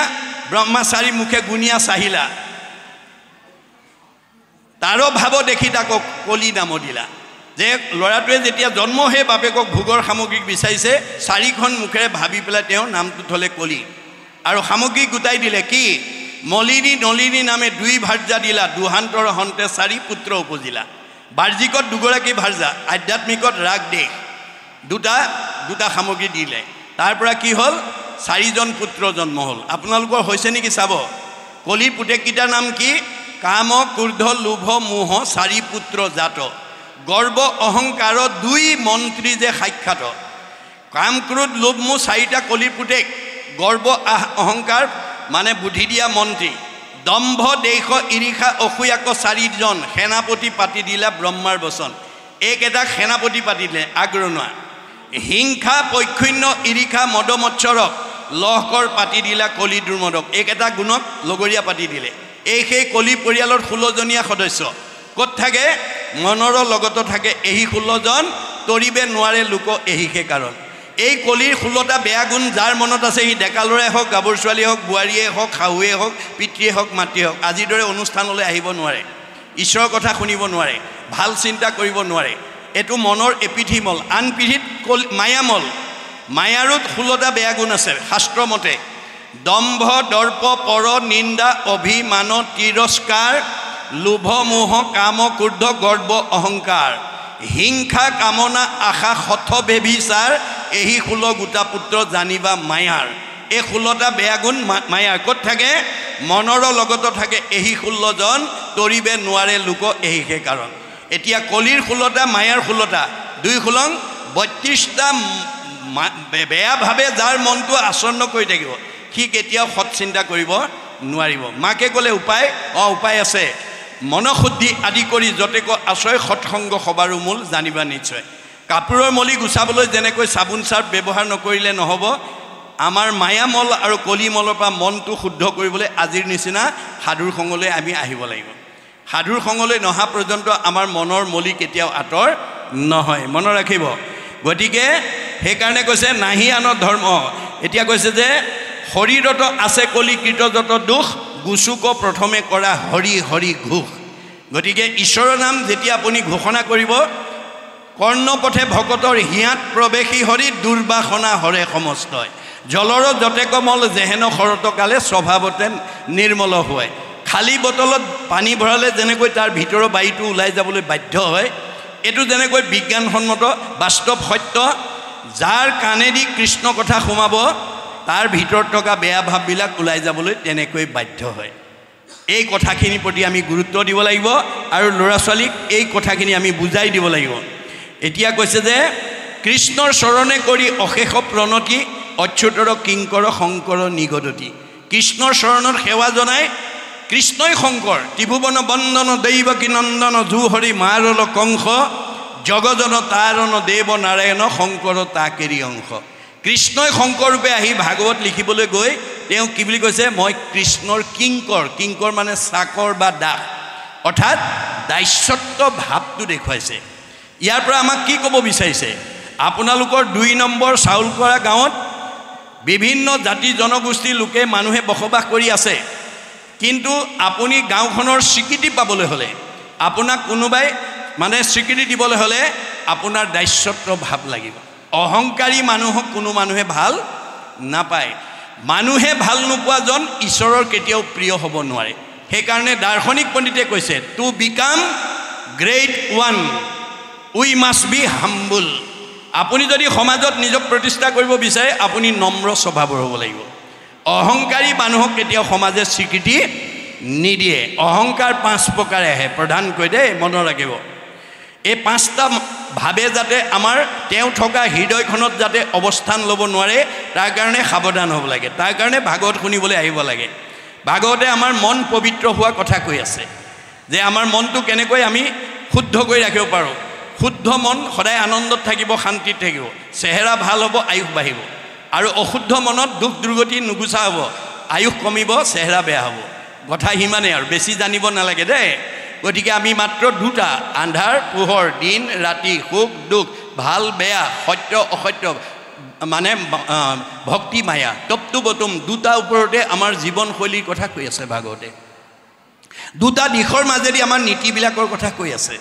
ব্ৰহ্মাচাৰী মুখে গুণিয়া চাহিলা তাৰো ভাৱ দেখি তাকক কলি নাম দিলা যে ল'ৰাটোৱে যেতিয়া জন্ম হৈ বাপেকক ভোগৰ সামগ্ৰী বিচাৰিছে চাৰিখন মুখেৰে ভাবি পেলাই তেওঁ নামটো থলে কলি আৰু সামগ্ৰী গোটাই দিলে কি মলিনী নলিনী নামে দুই ভাৰ্যা দিলা দুহান্তৰ হন্তে চাৰি পুত্ৰ উপজিলা বাহ্যিকত দুগৰাকী ভাৰ্যা আধ্যাত্মিকত ৰাগ দেশ দুটা সামগ্ৰী দিলে তাৰ পৰা কি হ'ল চাৰিজন পুত্ৰ জন্ম হ'ল আপোনালোকৰ হৈছে নেকি চাব কলিৰ পুতেককেইটাৰ নাম কি কাম ক্ৰোধ লোভ মোহ চাৰি পুত্ৰ জাত গৰ্ব অহংকাৰ দুই মন্ত্ৰী যে সাক্ষাৎ কাম ক্ৰোধ লোভ মোহ চাৰিটা কলিৰ পুতেক গৰ্ব অহংকাৰ মানে বুদ্ধি দিয়া মন্ত্ৰী দম্ভ দেশ ইৰিষা অসূয়াক চাৰিজন সেনাপতি পাতি দিলা ব্ৰহ্মাৰ বচন এইকেইটাক সেনাপতি পাতি দিলে আগৰণুৱা হিংসা পৈক্ষণ্য ইৰিষা মদমৎসৰক লহকৰ পাতি দিলা কলি দুৰ্মদক এইকেইটা গুণক লগৰীয়া পাতি দিলে এই সেই কলি পৰিয়ালৰ 16জনীয়া সদস্য ক'ত থাকে মনৰ লগত থাকে এই 16জন তৰিবে নোৱাৰে লোক এহিকে কাৰণ এই কলিৰ 16টা বেয়া গুণ যাৰ মনত আছে সি ডেকা ল'ৰাই হওক গাভৰু ছোৱালী হওক বোৱাৰীয়ে হওক শাহুৱে হওক পিতৃয়ে হওক মাতৃয়ে হওক আজিৰ দৰে অনুষ্ঠানলৈ আহিব নোৱাৰে ঈশ্বৰৰ কথা শুনিব নোৱাৰে ভাল চিন্তা কৰিব নোৱাৰে এইটো মনৰ এপিঠি মল আন পিঠিত মায়ামল মায়াৰুত 16টা বেয়া গুণ আছে শাস্ত্ৰ মতে দম্ভ দৰ্প পৰ নিন্দা অভিমান তিৰস্কাৰ লোভ মোহ কাম ক্ৰোধ গৰ্ব অহংকাৰ হিংসা কামনা আশা হঠ বেবিচাৰ এই 16 গোটা পুত্ৰ জানিবা মায়াৰ এই 16টা বেয়া গুণ মায়াৰ ক'ত থাকে মনৰ লগত থাকে এই 16জন তৰিবে নোৱাৰে লোক এহিকে কাৰণ এতিয়া কলিৰ 16টা মায়াৰ 16টা দুই খোলং 32টা বেয়াভাৱে যাৰ মনটো আসন্ন কৰি থাকিব সি কেতিয়াও সৎ চিন্তা কৰিব নোৱাৰিব মাকে ক'লে উপায় উপায় আছে মনশুদ্ধি আদি কৰি যতেক আশ্ৰয় সৎসংগ সবাৰো মূল জানিবা নিশ্চয় কাপোৰৰ মলি গুচাবলৈ যেনেকৈ চাবোন চাৰ্ফ ব্যৱহাৰ নকৰিলে নহ'ব, আমাৰ মায়ামল আৰু কলিমলৰ পৰা মনটো শুদ্ধ কৰিবলৈ আজিৰ নিচিনা সাধুৰ সংগলৈ আমি আহিব লাগিব। সাধুৰ সংগলৈ নহা পৰ্যন্ত আমাৰ মনৰ মলি কেতিয়াও আঁতৰ নহয়, মনত ৰাখিব। গতিকে সেইকাৰণে কৈছে নাহি আন ধৰ্ম। এতিয়া কৈছে যে শৰীৰত আছে কলি কীৰ্তযত দোষ, গুচুক প্ৰথমে কৰা হৰি হৰি ঘোষ। গতিকে ঈশ্বৰৰ নাম যেতিয়া আপুনি ঘোষণা কৰিব, কৰ্ণপথে ভকতৰ হিয়াত প্ৰৱেশী হৰি, দুৰ্বাসনা হৰে সমস্তই। জলৰ যতে কমল যেহেন শৰতকালে, স্বভাৱতে নিৰ্মল হয়। খালী বটলত পানী ভৰালে যেনেকৈ তাৰ ভিতৰৰ বায়ুটো ওলাই যাবলৈ বাধ্য হয়, এইটো যেনেকৈ বিজ্ঞানসন্মত বাস্তৱ সত্য। যাৰ কাণেদি কৃষ্ণ কথা সোমাব, তাৰ ভিতৰত থকা বেয়া ভাৱবিলাক ওলাই যাবলৈ তেনেকৈ বাধ্য হয়। এই কথাখিনিৰ প্ৰতি আমি গুৰুত্ব দিব লাগিব আৰু ল'ৰা ছোৱালীক এই কথাখিনি আমি বুজাই দিব লাগিব। এতিয়া কৈছে যে কৃষ্ণৰ চৰণে কৰি অশেষ প্ৰণতি, অচ্যুতৰ কিংকৰ শংকৰ নিগদতি। কৃষ্ণৰ চৰণত সেৱা জনাই কৃষ্ণই শংকৰ, ত্ৰিভুৱন বন্দন দৈৱকী নন্দন, জুহৰি মাৰল কংস, জগজন তাৰণ দেৱ নাৰায়ণ, শংকৰ তাকেৰি অংশ। কৃষ্ণই শংকৰ ৰূপে আহি ভাগৱত লিখিবলৈ গৈ তেওঁ কি বুলি কৈছে, মই কৃষ্ণৰ কিংকৰ। কিংকৰ মানে চাকৰ বা দাস, অৰ্থাৎ দাস্যত্ব ভাৱটো দেখুৱাইছে। ইয়াৰ পৰা আমাক কি ক'ব বিচাৰিছে, আপোনালোকৰ 2 নম্বৰ চাউলকৰা গাঁৱত বিভিন্ন জাতি জনগোষ্ঠীৰ লোকে মানুহে বসবাস কৰি আছে, কিন্তু আপুনি গাঁওখনৰ স্বীকৃতি পাবলৈ হ'লে, আপোনাক কোনোবাই মানে স্বীকৃতি দিবলৈ হ'লে আপোনাৰ দাস্যত্ব ভাৱ লাগিব। অহংকাৰী মানুহক কোনো মানুহে ভাল নাপায়। মানুহে ভাল নোপোৱাজন ঈশ্বৰৰ কেতিয়াও প্ৰিয় হ'ব নোৱাৰে। সেইকাৰণে দাৰ্শনিক পণ্ডিতে কৈছে, to become great one we must B humble. আপুনি যদি সমাজত নিজক প্ৰতিষ্ঠা কৰিব বিচাৰে, আপুনি নম্ৰ স্বভাৱৰ হ'ব লাগিব। অহংকাৰী মানুহক কেতিয়াও সমাজে স্বীকৃতি নিদিয়ে। অহংকাৰ 5 প্ৰকাৰে আহে প্ৰধানকৈ, দেই মনত ৰাখিব। এই 5টা ভাৱে যাতে আমাৰ তেওঁ থকা হৃদয়খনত যাতে অৱস্থান ল'ব নোৱাৰে, তাৰ কাৰণে সাৱধান হ'ব লাগে। তাৰ কাৰণে ভাগৱত শুনিবলৈ আহিব লাগে। ভাগৱতে আমাৰ মন পবিত্ৰ হোৱা কথা কৈ আছে, যে আমাৰ মনটো কেনেকৈ আমি শুদ্ধ কৰি ৰাখিব পাৰোঁ। শুদ্ধ মন সদায় আনন্দত থাকিব, শান্তিত থাকিব, চেহেৰা ভাল হ'ব, আয়ুস বাঢ়িব। আৰু অশুদ্ধ মনত দুখ দুৰ্গতি নুগুচা হ'ব, আয়ুস কমিব, চেহেৰা বেয়া হ'ব। কথা সিমানেই আৰু, বেছি জানিব নালাগে দেই। গতিকে আমি মাত্ৰ 2টা, আন্ধাৰ পোহৰ, দিন ৰাতি, সুখ দুখ, ভাল বেয়া, সত্য অসত্য, মানে ভক্তি মায়া, তপ্তু বতুম, 2টা ওপৰতে আমাৰ জীৱনশৈলীৰ কথা কৈ আছে ভাগৱতে। 2টা দিশৰ মাজেদি আমাৰ নীতিবিলাকৰ কথা কৈ আছে।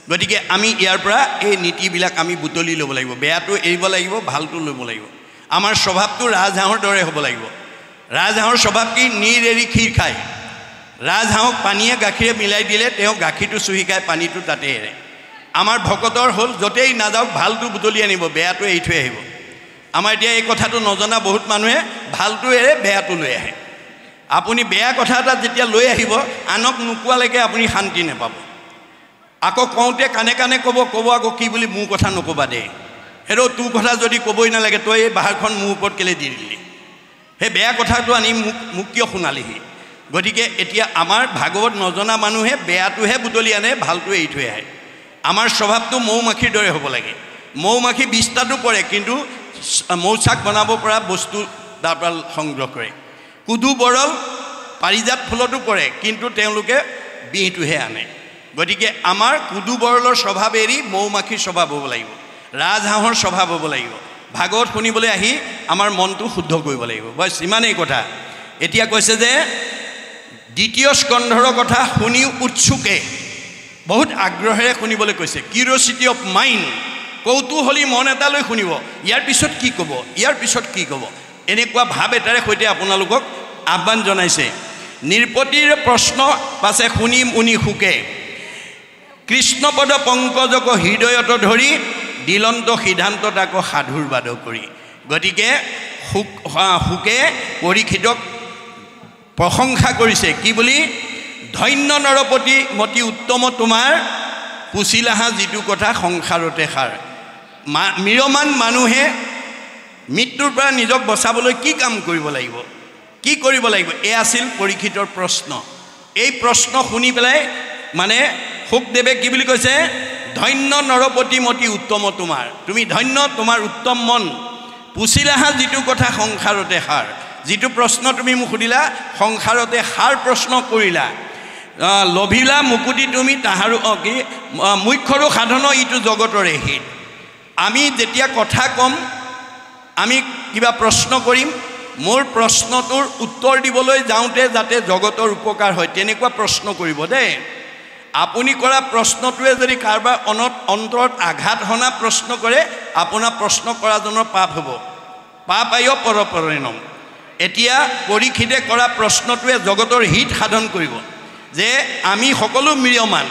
গতিকে আমি ইয়াৰ পৰা এই নীতিবিলাক আমি বুটলি ল'ব লাগিব। বেয়াটো এৰিব লাগিব, ভালটো ল'ব লাগিব। আমাৰ স্বভাৱটো ৰাজহাঁহৰ দৰে হ'ব লাগিব। ৰাজহাঁহৰ স্বভাৱ কি, নীৰ এৰি ক্ষীৰ খায়। ৰাজহাঁহক পানীয়ে গাখীৰে মিলাই দিলে তেওঁ গাখীৰটো চুহি খায়, পানীটো তাতে এৰে। আমাৰ ভকতৰ হ'ল য'তেই নাযাওক ভালটো বুটলি আনিব, বেয়াটো এৰি থৈ আহিব। আমাৰ এতিয়া এই কথাটো নজনা বহুত মানুহে ভালটো এৰে, বেয়াটো লৈ আহে। আপুনি বেয়া কথা এটা যেতিয়া লৈ আহিব, আনক নোকোৱালৈকে আপুনি শান্তি নাপাব। আকৌ কওঁতে কাণে কাণে ক'ব আকৌ কি বুলি মোৰ কথা নক'বা দেই। সেইটো তোৰ কথা যদি ক'বই নালাগে, তই এই বাহাৰখন মোৰ ওপৰত কেলৈ দি দিলি, সেই বেয়া কথাটো আনি মোক কিয় শুনালিহি। গতিকে এতিয়া আমাৰ ভাগৱত নজনা মানুহে বেয়াটোহে বুটলি আনে, ভালটো এৰি থৈ আহে। আমাৰ স্বভাৱটো মৌ মাখিৰ দৰে হ'ব লাগে। মৌ মাখি 20টাটো পৰে, কিন্তু মৌচাক বনাব পৰা বস্তু তাৰ পৰা সংগ্ৰহ কৰে। কুদু বৰল পাৰিজাত ফুলতো পৰে, কিন্তু তেওঁলোকে বিহটোহে আনে। গতিকে আমাৰ কুদু বৰলৰ স্বভাৱ এৰি মৌ মাখিৰ স্বভাৱ হ'ব লাগিব, ৰাজহাঁহৰ স্বভাৱ হ'ব লাগিব। ভাগৱত শুনিবলৈ আহি আমাৰ মনটো শুদ্ধ কৰিব লাগিব। বছ ইমানেই কথা। এতিয়া কৈছে যে 2য় স্কন্ধৰ কথা শুনি উৎসুকে, বহুত আগ্ৰহেৰে শুনিবলৈ কৈছে। কিউৰিয়চিটি অফ মাইণ্ড, কৌতূহলী মন এটালৈ শুনিব। ইয়াৰ পিছত কি ক'ব, ইয়াৰ পিছত কি ক'ব, এনেকুৱা ভাৱ এটাৰে সৈতে আপোনালোকক আহ্বান জনাইছে। নিৰপতিৰ প্ৰশ্ন পাছে শুনি মুনি সুকে, কৃষ্ণপদ পংকজক হৃদয়ত ধৰি, দিলন্ত সিদ্ধান্ত তাকো সাধুৰ বাদ কৰি। গতিকে সুকে পৰীক্ষিতক প্ৰশংসা কৰিছে কি বুলি, ধন্য নৰপতি মতি উত্তম তোমাৰ, পুচিলাহা যিটো কথা সংসাৰতে সাৰ। মিৰমান মানুহে মৃত্যুৰ পৰা নিজক বচাবলৈ কি কাম কৰিব লাগিব, কি কৰিব লাগিব, এয়া আছিল পৰীক্ষিতৰ প্ৰশ্ন। এই প্ৰশ্ন শুনি পেলাই মানে সুখদেৱে কি বুলি কৈছে, ধন্য নৰপতিমতী উত্তম তোমাৰ, তুমি ধন্য, তোমাৰ উত্তম মন। পুছিলাহা যিটো কথা সংসাৰতে সাৰ, যিটো প্ৰশ্ন তুমি মোক সুধিলা সংসাৰতে সাৰ প্ৰশ্ন কৰিলা। লভিলা মুকুতি তুমি তাহাৰো কি মুখ্যৰো সাধন ইটো জগতৰে হিত। আমি যেতিয়া কথা ক'ম, আমি কিবা প্ৰশ্ন কৰিম, মোৰ প্ৰশ্নটোৰ উত্তৰ দিবলৈ যাওঁতে যাতে জগতৰ উপকাৰ হয় তেনেকুৱা প্ৰশ্ন কৰিব দেই। আপুনি কৰা প্ৰশ্নটোৱে যদি কাৰোবাৰ অন্তৰত আঘাত হনা প্ৰশ্ন কৰে, আপোনাৰ প্ৰশ্ন কৰাজনৰ পাপ হ'ব। পাপ আয় পৰপৰিণম। এতিয়া পৰীক্ষিতে কৰা প্ৰশ্নটোৱে জগতৰ হিত সাধন কৰিব যে আমি সকলো ম্ৰিয়মান,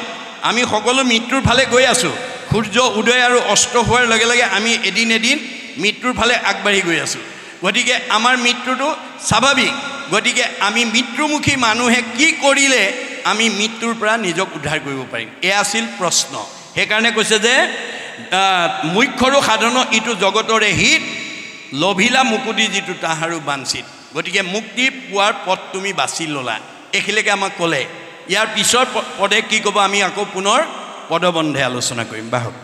আমি সকলো মৃত্যুৰ ফালে গৈ আছোঁ। সূৰ্য উদয় আৰু অস্ত হোৱাৰ লগে লগে আমি এদিন এদিন মৃত্যুৰ ফালে আগবাঢ়ি গৈ আছোঁ। গতিকে আমাৰ মৃত্যুটো স্বাভাৱিক। গতিকে আমি মৃত্যুমুখী মানুহে কি কৰিলে আমি মৃত্যুৰ পৰা নিজক উদ্ধাৰ কৰিব পাৰিম, এয়া আছিল প্ৰশ্ন। সেইকাৰণে কৈছে যে মুখ্যৰো সাধন ইটো জগতৰে হিত, লভিলা মুকুতি যিটো তাহাৰো বাঞ্চিত। গতিকে মুক্তি পোৱাৰ পথ তুমি বাছি ল'লা, এইখিনিকে আমাক ক'লে। ইয়াৰ পিছৰ পদে কি ক'ব আমি আকৌ পুনৰ পদবন্ধে আলোচনা কৰিম। বাহক।